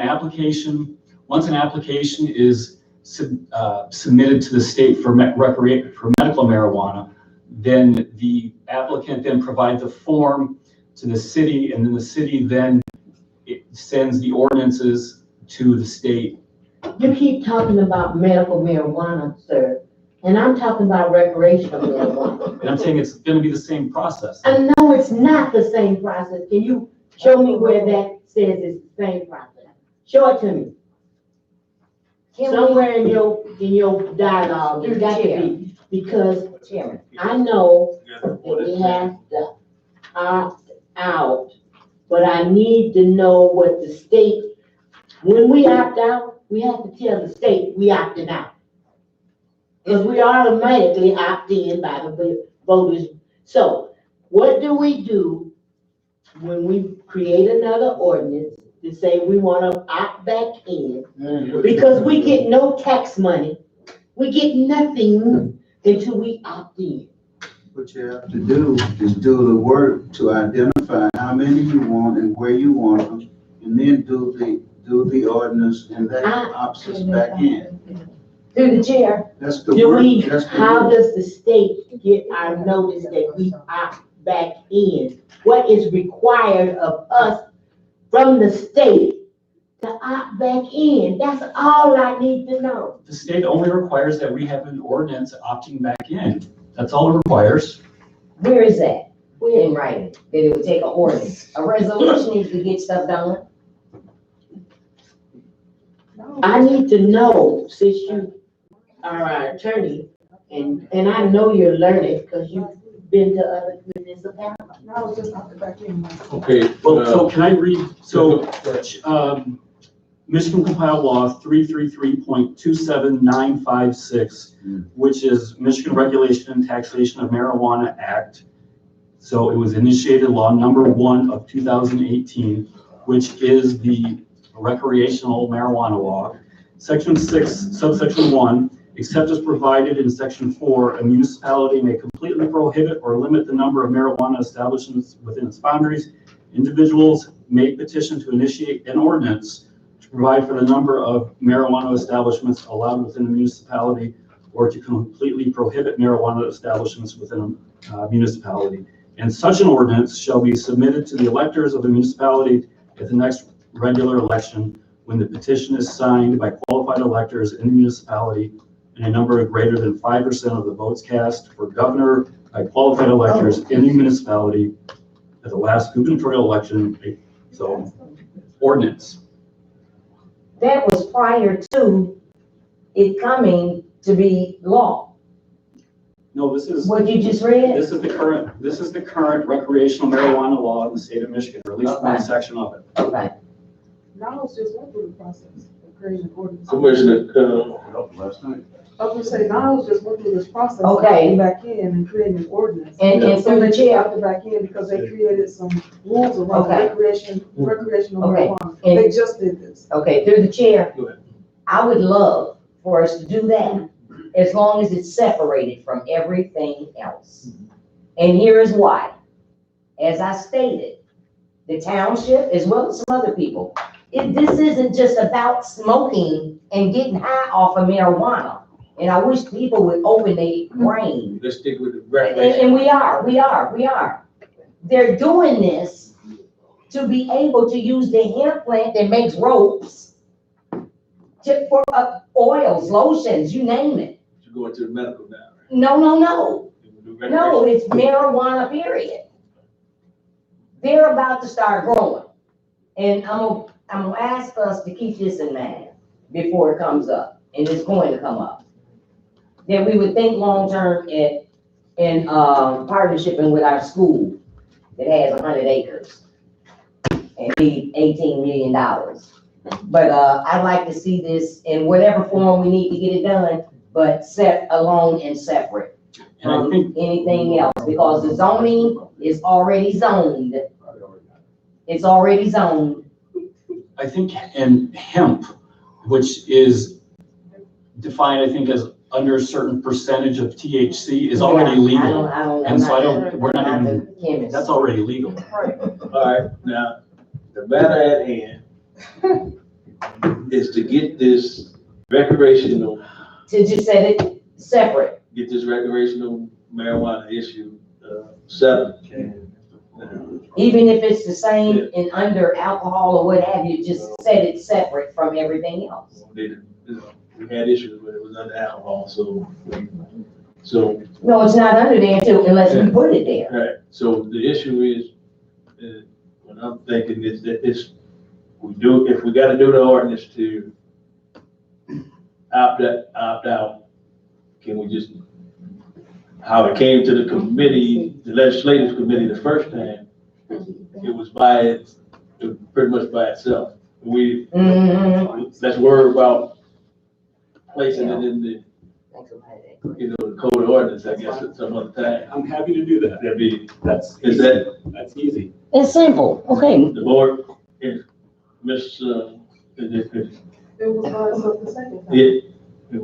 [SPEAKER 7] once an application is submitted to the state for medical marijuana, then the applicant then provides a form to the city, and then the city then sends the ordinances to the state.
[SPEAKER 8] you keep talking about medical marijuana, sir, and I'm talking about recreational marijuana.
[SPEAKER 7] And I'm saying it's gonna be the same process.
[SPEAKER 8] I know it's not the same process. Can you show me where that says it's the same process? Show it to me. Somewhere in your dialogue, it's got to be, because
[SPEAKER 4] Chairman,
[SPEAKER 8] I know that we have to opt out, but I need to know what the state, when we opt out, we have to tell the state we opted out. Because we automatically opt in by the voters. So what do we do when we create another ordinance to say we want to opt back in? Because we get no tax money. We get nothing until we opt in.
[SPEAKER 6] What you have to do is do the work to identify how many you want and where you want them, and then do the ordinance, and that opts us back in.
[SPEAKER 8] Through the chair,
[SPEAKER 6] That's the
[SPEAKER 8] do
[SPEAKER 6] work.
[SPEAKER 8] we,
[SPEAKER 6] That's the
[SPEAKER 8] how
[SPEAKER 6] work.
[SPEAKER 8] does the state get our notice that we opt back in? What is required of us from the state to opt back in? That's all I need to know.
[SPEAKER 7] The state only requires that we have an ordinance opting back in. That's all it requires.
[SPEAKER 4] where is that? In writing, that it would take an ordinance, a resolution needs to get stuff done.
[SPEAKER 8] I need to know, since you are our attorney, and I know you're learning because you've been to other municipalities.
[SPEAKER 3] No, I was just opted back in.
[SPEAKER 1] Okay,
[SPEAKER 7] Well, so can I read, Michigan compiled law 333.27956, which is Michigan Regulation and Taxation of Marijuana Act. So it was initiated law number 1 of 2018, which is the recreational marijuana law. Section 6, subsection 1, except as provided in section 4, a municipality may completely prohibit or limit the number of marijuana establishments within its boundaries. Individuals may petition to initiate an ordinance to provide for the number of marijuana establishments allowed within a municipality, or to completely prohibit marijuana establishments within a municipality. And such an ordinance shall be submitted to the electors of the municipality at the next regular election, when the petition is signed by qualified electors in the municipality and a number greater than 5% of the votes cast for governor by qualified electors in the municipality at the last gubernatorial election. So, ordinance.
[SPEAKER 4] That was prior to it coming to be law.
[SPEAKER 7] No, this is.
[SPEAKER 4] What you just read?
[SPEAKER 7] This is the current recreational marijuana law in the state of Michigan, or at least one section of it.
[SPEAKER 4] Okay.
[SPEAKER 3] Niles just went through the process of creating an ordinance.
[SPEAKER 1] Commissioner,
[SPEAKER 6] Last night.
[SPEAKER 3] I was gonna say, Niles just went through this process. of
[SPEAKER 4] Okay.
[SPEAKER 3] opting back in and creating an ordinance.
[SPEAKER 4] And
[SPEAKER 3] So
[SPEAKER 4] through the
[SPEAKER 3] they
[SPEAKER 4] chair.
[SPEAKER 3] opted back in because they created some rules around
[SPEAKER 4] Okay.
[SPEAKER 3] recreational
[SPEAKER 4] Okay.
[SPEAKER 3] marijuana.
[SPEAKER 4] And-
[SPEAKER 3] They just did this.
[SPEAKER 4] Okay, through the chair.
[SPEAKER 1] Go ahead.
[SPEAKER 4] I would love for us to do that, as long as it's separated from everything else. And here is why. As I stated, the township, as well as some other people, this isn't just about smoking and getting high off of marijuana. And I wish people would open their brain.
[SPEAKER 1] let's stick with the
[SPEAKER 4] And
[SPEAKER 1] recreation.
[SPEAKER 4] we are. They're doing this to be able to use the hemp plant that makes ropes for oils, lotions, you name it.
[SPEAKER 1] You're going to the medical now.
[SPEAKER 4] No. No,
[SPEAKER 1] No.
[SPEAKER 4] it's marijuana, period. They're about to start growing. And I'm gonna ask us to keep this in mind before it comes up, and it's going to come up. that we would think long-term in partnership with our school that has 100 acres and need $18 million. But, I'd like to see this in whatever form we need to get it done, but set alone and separate
[SPEAKER 7] And I
[SPEAKER 4] from
[SPEAKER 7] think,
[SPEAKER 4] anything else, because the zoning is already zoned. It's already zoned.
[SPEAKER 7] I think in hemp, which is defined, I think, as under a certain percentage of THC, is already legal. And so I don't, we're not even,
[SPEAKER 4] Chemist.
[SPEAKER 7] that's already legal.
[SPEAKER 1] All right, now, the matter at hand is to get this recreational,
[SPEAKER 4] To just set it separate.
[SPEAKER 1] get this recreational marijuana issue, settled.
[SPEAKER 4] Even if it's the same in under alcohol or what have you, just set it separate from everything else.
[SPEAKER 1] We had issues with it was under alcohol, so,
[SPEAKER 4] No, it's not under there too, unless we put it there.
[SPEAKER 1] right, so the issue is, what I'm thinking is that if we gotta do the ordinance to opt out, can we just, how it came to the committee, the legislative committee the first time, it was pretty much by itself. Let's worry about placing it in the, the code of ordinance, I guess, at some other time.
[SPEAKER 7] I'm happy to do that.
[SPEAKER 1] That'd be,
[SPEAKER 7] That's,
[SPEAKER 1] that's
[SPEAKER 7] easy.
[SPEAKER 4] It's simple, okay.
[SPEAKER 1] the board, if Miss,
[SPEAKER 3] It was by itself the second time.
[SPEAKER 1] it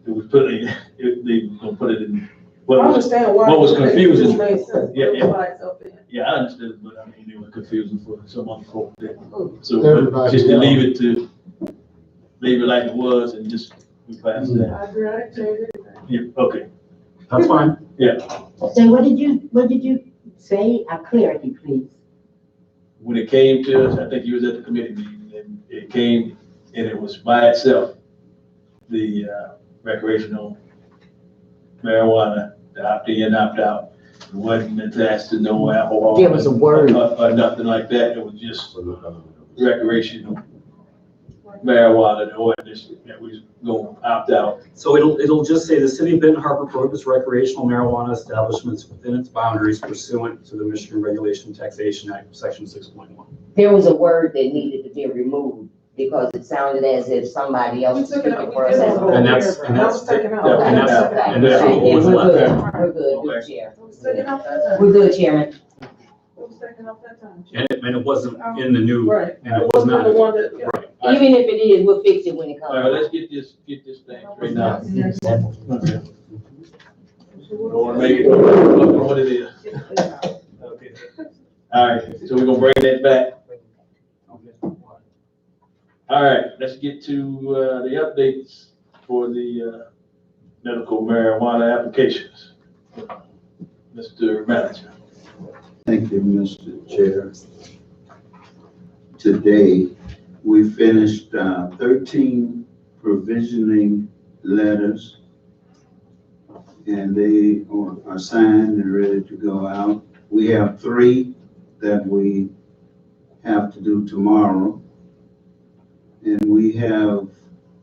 [SPEAKER 1] was put, they gonna put it in,
[SPEAKER 3] I understand why.
[SPEAKER 1] what was confusing.
[SPEAKER 3] It made sense.
[SPEAKER 1] Yeah,
[SPEAKER 3] It was by itself then.
[SPEAKER 1] Yeah, I understood, but I mean, it was confusing for some other folk there. So,
[SPEAKER 14] Everybody
[SPEAKER 1] but just to
[SPEAKER 14] else.
[SPEAKER 1] leave it like it was and just, we pass that.
[SPEAKER 3] I agree, I didn't change it.
[SPEAKER 1] Yeah, okay.
[SPEAKER 7] That's fine.
[SPEAKER 8] So what did you say? Clarity, please.
[SPEAKER 1] When it came to us, I think you was at the committee meeting, and it came, and it was by itself, the, recreational marijuana, the opt-in, opt-out. It wasn't attached to no alcohol.
[SPEAKER 4] There was a word.
[SPEAKER 1] Or nothing like that, it was just recreational marijuana, the ordinance that we was gonna opt out.
[SPEAKER 7] So it'll just say the city of Benton Harbor prohibits recreational marijuana establishments within its boundaries pursuant to the Michigan Regulation Taxation Act, section 6.1.
[SPEAKER 4] There was a word that needed to be removed because it sounded as if somebody else was
[SPEAKER 3] We took it
[SPEAKER 4] speaking
[SPEAKER 3] out.
[SPEAKER 4] for us.
[SPEAKER 7] And that's-
[SPEAKER 3] That was taken out.
[SPEAKER 1] Yeah,
[SPEAKER 7] And that's-
[SPEAKER 3] Okay.
[SPEAKER 7] and that's what was
[SPEAKER 4] We're
[SPEAKER 7] left.
[SPEAKER 4] good, we're good, good
[SPEAKER 1] Okay.
[SPEAKER 4] chair.
[SPEAKER 3] It was taken out that time.
[SPEAKER 4] We're good, Chairman.
[SPEAKER 3] It was taken out that time.
[SPEAKER 7] And it wasn't in the new,
[SPEAKER 3] Right.
[SPEAKER 7] and it was not.
[SPEAKER 3] The one that, yeah.
[SPEAKER 7] Right.
[SPEAKER 4] Even if it is, we'll fix it when it
[SPEAKER 1] All right,
[SPEAKER 4] comes.
[SPEAKER 1] let's get this thing straightened out.
[SPEAKER 3] Yeah.
[SPEAKER 1] Okay. Don't wanna make it what it is. Okay. All right, so we're gonna bring that back. All right, let's get to, the updates for the, medical marijuana applications. Mr. Manager.
[SPEAKER 6] Thank you, Mr. Chair. Today, we finished 13 provisioning letters, and they are signed and ready to go out. We have 3 that we have to do tomorrow, and we have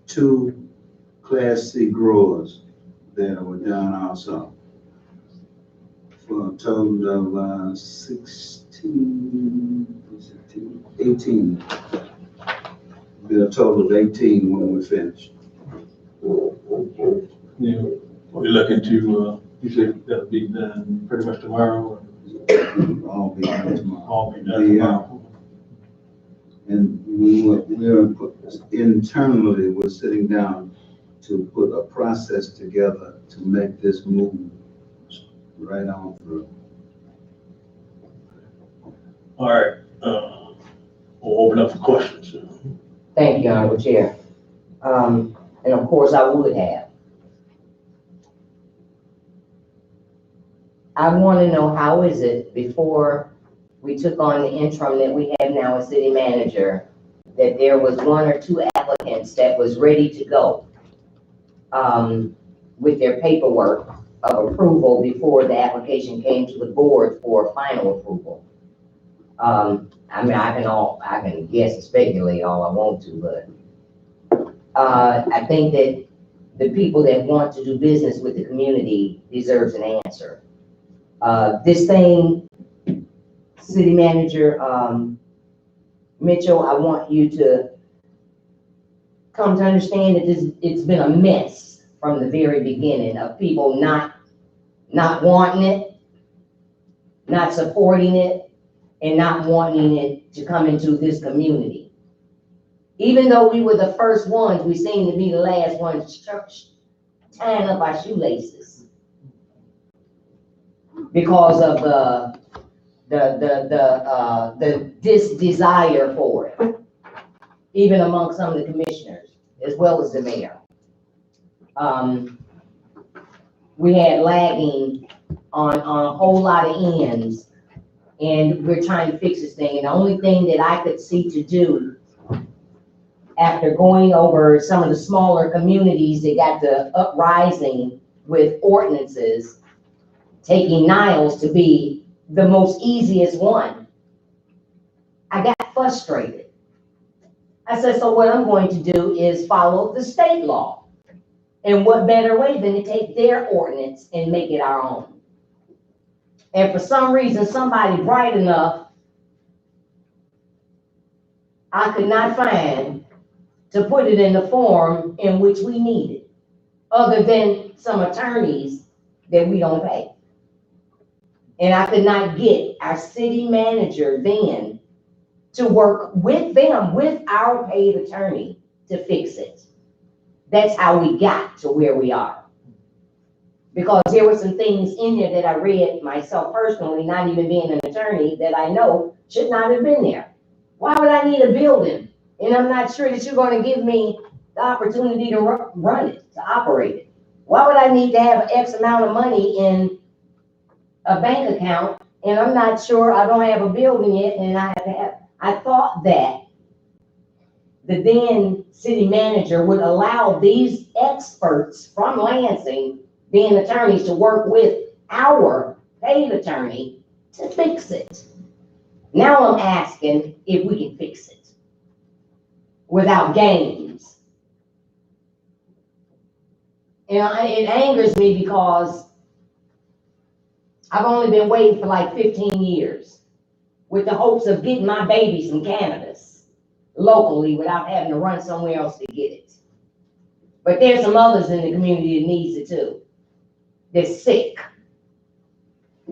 [SPEAKER 6] 2 Class C growers that were done also, for a total of 18. Be a total of 18 when we finish.
[SPEAKER 1] Yeah, we're looking to, you said that'll be done pretty much tomorrow,
[SPEAKER 6] All be done tomorrow.
[SPEAKER 1] all be done tomorrow.
[SPEAKER 6] And internally, we're sitting down to put a process together to make this move right on through.
[SPEAKER 1] All right, we'll open up for questions.
[SPEAKER 4] Thank you, Honorable Chair. And of course, I would have. I want to know, how is it before we took on the interim that we have now as city manager, that there was 1 or 2 applicants that was ready to go with their paperwork of approval before the application came to the board for final approval? I mean, I can guess and speculate all I want to, but I think that the people that want to do business with the community deserves an answer. This thing, City Manager, Mitchell, I want you to come to understand that it's been a mess from the very beginning of people not wanting it, not supporting it, and not wanting it to come into this community. Even though we were the first ones, we seem to be the last ones tying up our shoelaces because of this desire for it, even among some of the commissioners, as well as the mayor. We had lagging on a whole lot of ends, and we're trying to fix this thing. And the only thing that I could see to do after going over some of the smaller communities that got the uprising with ordinances, taking Niles to be the most easiest one, I got frustrated. I said, so what I'm going to do is follow the state law. And what better way than to take their ordinance and make it our own? And for some reason, somebody bright enough, I could not find to put it in the form in which we needed, other than some attorneys that we don't pay. And I could not get our city manager then to work with them, with our paid attorney, to fix it. That's how we got to where we are. Because there were some things in there that I read myself personally, not even being an attorney, that I know should not have been there. Why would I need a building? And I'm not sure that you're going to give me the opportunity to run it, to operate it. Why would I need to have X amount of money in a bank account, and I'm not sure, I don't have a building yet, and I thought that the then city manager would allow these experts from Lansing, being attorneys, to work with our paid attorney to fix it. Now I'm asking if we can fix it without games. And it angers me because I've only been waiting for like 15 years with the hopes of getting my baby some cannabis locally without having to run somewhere else to get it. But there's some others in the community that needs it too. They're sick,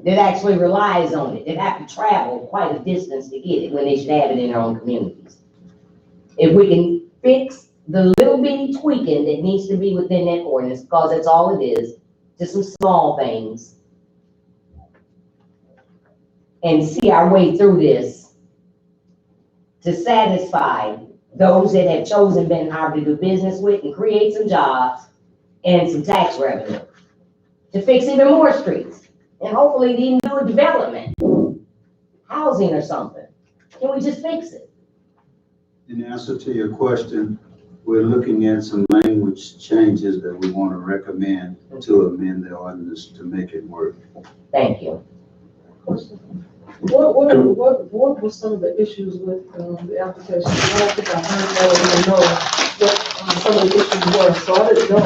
[SPEAKER 4] that actually relies on it, that have to travel quite a distance to get it when they should have it in their own communities. If we can fix the little bitty tweaking that needs to be within that ordinance, because that's all it is, just some small things, and see our way through this to satisfy those that have chosen Ben Harbor to do business with and create some jobs and some tax revenue, to fix even more streets, and hopefully even do a development, housing or something. Can we just fix it?
[SPEAKER 6] In answer to your question, we're looking at some language changes that we want to recommend to amend the ordinance to make it work.
[SPEAKER 4] Thank you.
[SPEAKER 3] What were some of the issues with the application? I don't think I heard that or even know what some of the issues were, so I didn't know.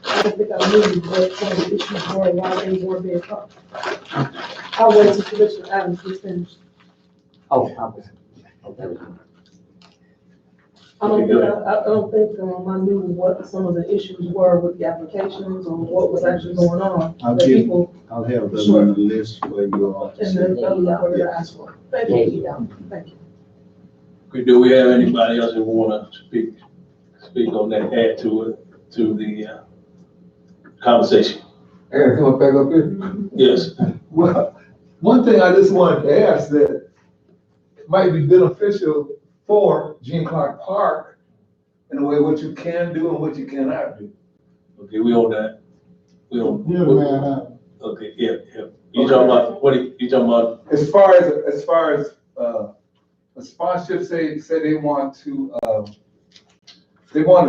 [SPEAKER 3] I don't think I knew what some of the issues were, why they weren't being covered. I'll wait till Commissioner Adams is finished. I don't think I knew what some of the issues were with the applications or what was actually going on.
[SPEAKER 6] I'll have them on the list for you all.
[SPEAKER 3] And then what did I ask for? Thank you. Thank you.
[SPEAKER 1] Okay, do we have anybody else that want to speak on that, add to the conversation?
[SPEAKER 13] Aaron, come back up here.
[SPEAKER 1] Yes.
[SPEAKER 13] Well, one thing I just wanted to ask that might be beneficial for Gene Clark Park in a way what you can do and what you cannot do.
[SPEAKER 1] Okay, we on that. We on.
[SPEAKER 14] Yeah, man.
[SPEAKER 1] Okay, yeah. You talking about, what are you talking about?
[SPEAKER 13] As far as a sponsorship, say they want to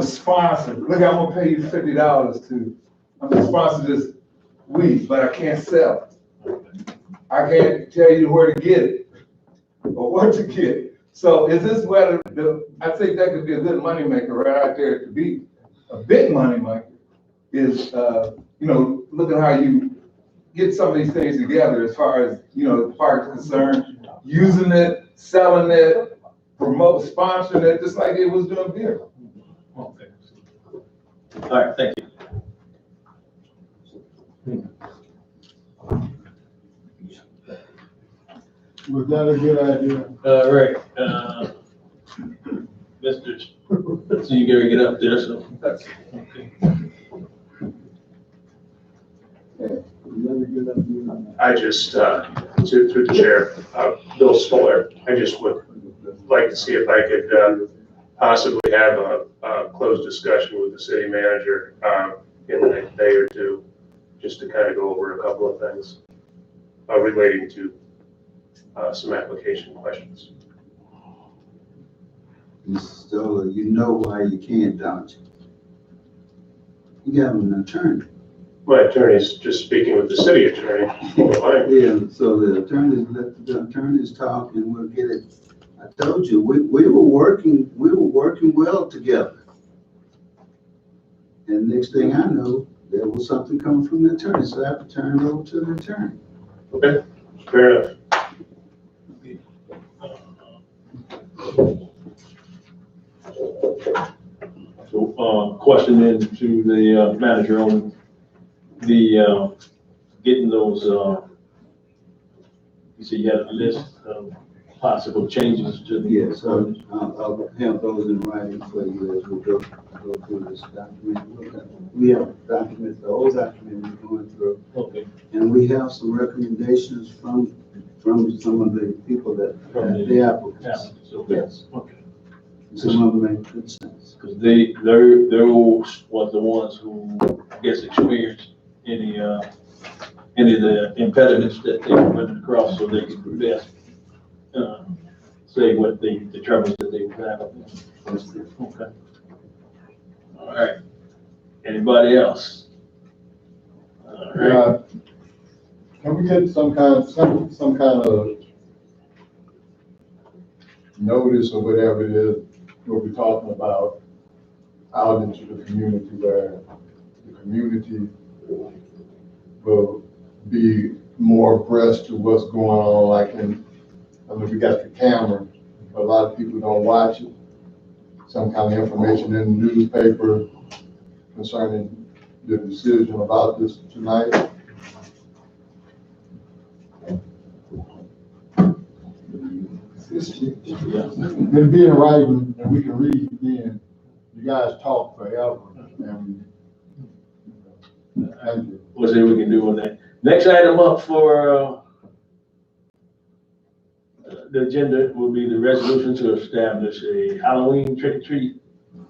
[SPEAKER 13] sponsor. Look, I'm gonna pay you $50 I'm gonna sponsor this weed, but I can't sell it. I can't tell you where to get it or what to get it. So is this where I think that could be a good moneymaker right out there to be a big moneymaker is, look at how you get some of these things together as far as, the park is concerned, using it, selling it, sponsoring it, just like it was doing beer.
[SPEAKER 1] Okay. All right, thank you.
[SPEAKER 14] Was that a good idea?
[SPEAKER 1] All right, Mr. So you gotta get up there, so. Okay.
[SPEAKER 15] I just, through the chair, Bill Stoller, I just would like to see if I could possibly have a closed discussion with the city manager in the next day or two, just to kind of go over a couple of things relating to some application questions.
[SPEAKER 6] Mr. Stoller, you know why you can't, don't you? You got an attorney.
[SPEAKER 15] My attorney's just speaking with the city attorney.
[SPEAKER 6] Yeah, so the attorneys, let the attorneys talk and we'll get it. I told you, we were working well together. And next thing I know, there was something coming from the attorney, so I have to turn it over to the attorney.
[SPEAKER 15] Okay, fair enough.
[SPEAKER 1] So, question then to the manager on the getting those, you said you had a list of possible changes to the.
[SPEAKER 6] Yes, I'll have those in writing for you as we go through this document. We have documents, the old document we're going through.
[SPEAKER 1] Okay.
[SPEAKER 6] And we have some recommendations from some of the people that, the applicants.
[SPEAKER 1] So,
[SPEAKER 6] Yes.
[SPEAKER 1] okay.
[SPEAKER 6] Some of them make good sense.
[SPEAKER 1] Because they're was the ones who, I guess, experienced any of the impediments that they were running across, so they could best say what the troubles that they were having. Okay. All right. Anybody else? All right.
[SPEAKER 14] Can we get some kind of notice or whatever it is we'll be talking about out into the community where the community will be more abreast to what's going on, like we got the camera, a lot of people don't watch it. Some kind of information in the newspaper concerning the decision about this tonight. It'll be in writing and we can read it then. You guys talk forever and thank you.
[SPEAKER 1] We'll see what we can do on that. Next item up for the agenda will be the resolution to establish a Halloween trick or treat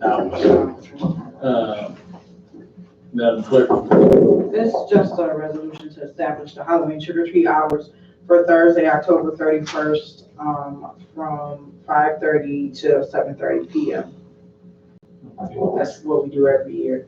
[SPEAKER 1] hours. Madam Clerk.
[SPEAKER 3] This is just a resolution to establish the Halloween trick or treat hours for Thursday, October 31st, from 5:30 to 7:30 p.m. That's what we do every year.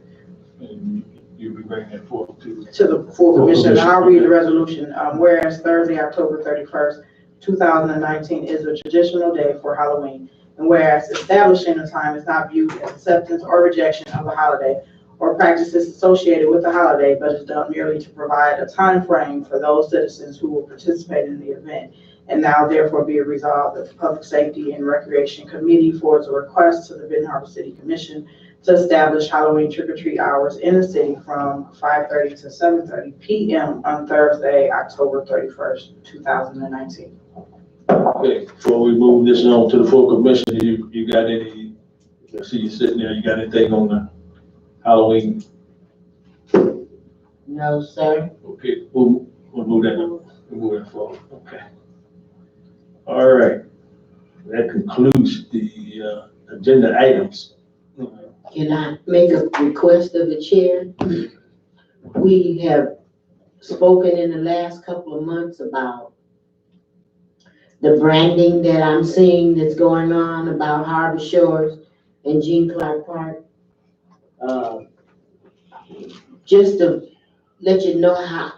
[SPEAKER 1] And you'll be bringing that forth to
[SPEAKER 3] the full commission. And I'll read the resolution. Whereas Thursday, October 31st, 2019 is a traditional day for Halloween. And whereas establishing a time is not viewed as acceptance or rejection of a holiday or practices associated with the holiday, but is done merely to provide a time frame for those citizens who will participate in the event. And now therefore be it resolved that the Public Safety and Recreation Committee forwards a request to the Benton Harbor City Commission to establish Halloween trick-or-treat hours in the city from 5:30 to 7:30 p.m. on Thursday, October 31st, 2019.
[SPEAKER 1] Okay, before we move this on to the full commission, you got any, I see you sitting there, you got anything on the Halloween?
[SPEAKER 8] No, sir.
[SPEAKER 1] Okay, we'll move that, we'll move that forward, okay. All right, that concludes the agenda items.
[SPEAKER 8] Can I make a request of the chair? We have spoken in the last couple of months about the branding that I'm seeing that's going on about Harbor Shores and Jean Clark Park. Just to let you know how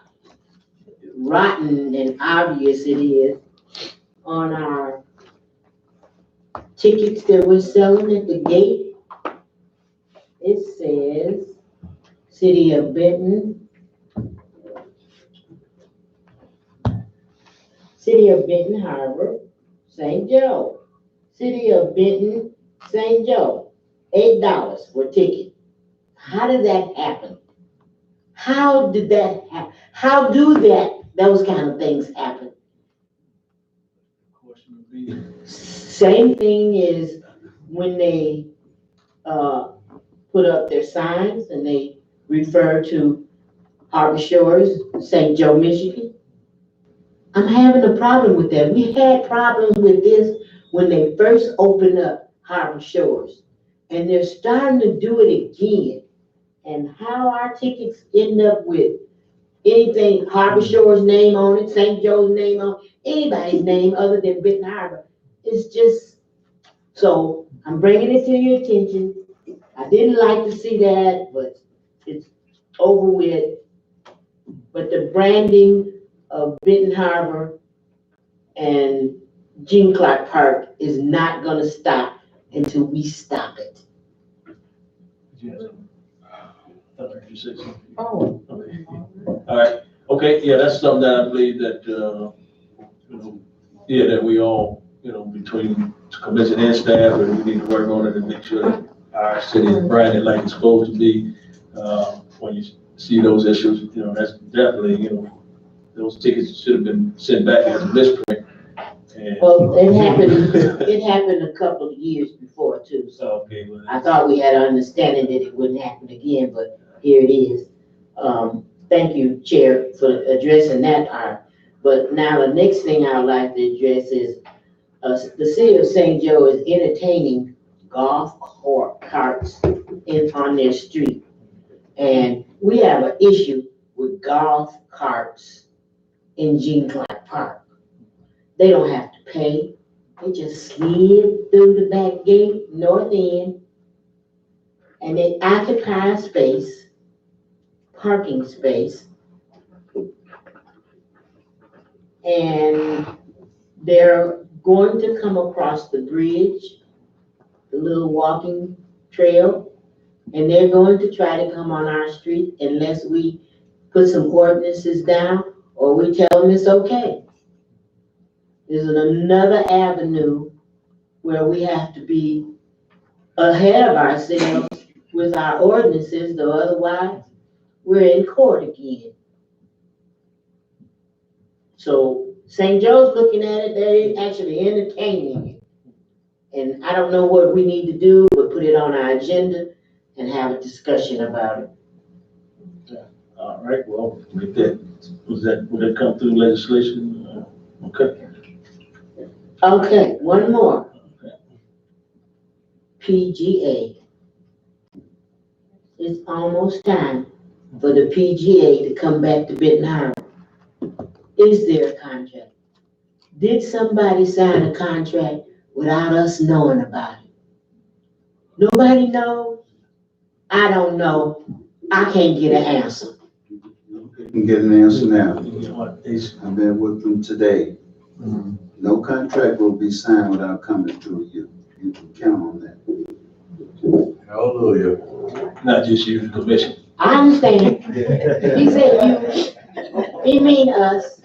[SPEAKER 8] rotten and obvious it is on our tickets that we're selling at the gate. It says City of Benton. City of Benton Harbor, St. Joe. City of Benton, St. Joe, $8 for ticket. How did that happen? How did that happen? How do those kind of things happen?
[SPEAKER 1] Question would be,
[SPEAKER 8] Same thing is when they, put up their signs and they refer to Harbor Shores, St. Joe, Michigan. I'm having a problem with that. We had problems with this when they first opened up Harbor Shores. And they're starting to do it again. And how our tickets end up with anything, Harbor Shores name on it, St. Joe's name on it, anybody's name other than Benton Harbor. It's just, so I'm bringing it to your attention. I didn't like to see that, but it's over with. But the branding of Benton Harbor and Gene Clark Park is not gonna stop until we stop it.
[SPEAKER 3] Oh.
[SPEAKER 1] Okay. All right, okay, yeah, that's something that I believe that, that we all, between commission and staff, and we need to work on it and make sure that our city is branded like it's supposed to be. When you see those issues, that's definitely, those tickets should have been sent back as a misprint.
[SPEAKER 8] Well, it happened a couple of years before too, so
[SPEAKER 1] Okay, well,
[SPEAKER 8] I thought we had an understanding that it wouldn't happen again, but here it is. Thank you, Chair, for addressing that part. But now the next thing I'd like to address is, the city of St. Joe is entertaining golf carts on their street. And we have an issue with golf carts in Gene Clark Park. They don't have to pay. They just slid through the back gate, north end, and they occupy space, parking space. And they're going to come across the bridge, the little walking trail, and they're going to try to come on our street unless we put some ordinances down or we tell them it's okay. This is another avenue where we have to be ahead of ourselves with our ordinances, though otherwise we're in court again. So St. Joe's looking at it, they're actually entertaining it. And I don't know what we need to do, but put it on our agenda and have a discussion about it.
[SPEAKER 1] all right, well, with that, would that come through legislation? Okay.
[SPEAKER 8] Okay, one more. PGA. It's almost time for the PGA to come back to Benton Harbor. Is there a contract? Did somebody sign a contract without us knowing about it? Nobody knows? I don't know. I can't get an answer.
[SPEAKER 6] You can get an answer now. I've been with them today. No contract will be signed without coming through you. You can count on that.
[SPEAKER 1] Hallelujah. Not just you, the commission.
[SPEAKER 8] I understand. He said you, he mean us.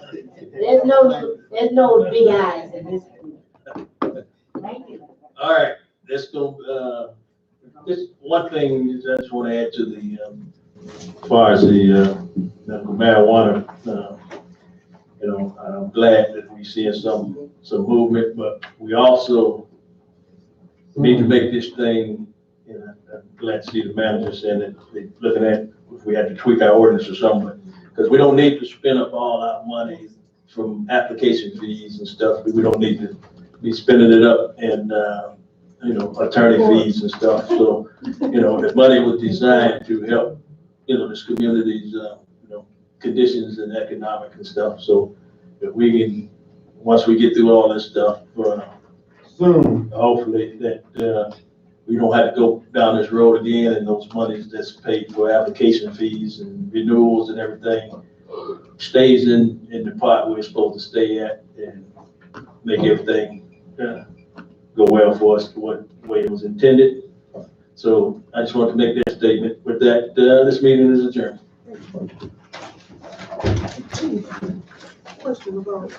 [SPEAKER 8] There's no big eyes in this group. Thank you.
[SPEAKER 1] All right, let's go, just one thing is I just want to add to the, as far as the medical marijuana, I'm glad that we see some movement, but we also need to make this thing, I'm glad to see the manager saying that they're looking at if we had to tweak our ordinance or something, because we don't need to spend up all our money from application fees and stuff. We don't need to be spending it up and, attorney fees and stuff. So, the money was designed to help, this community's, conditions and economic and stuff. So if we can, once we get through all this stuff, soon, hopefully that, we don't have to go down this road again and those monies that's paid for application fees and renewals and everything stays in the pot where it's supposed to stay at and make everything, go well for us the way it was intended. So I just want to make that statement. With that, this meeting is adjourned.
[SPEAKER 3] Question about.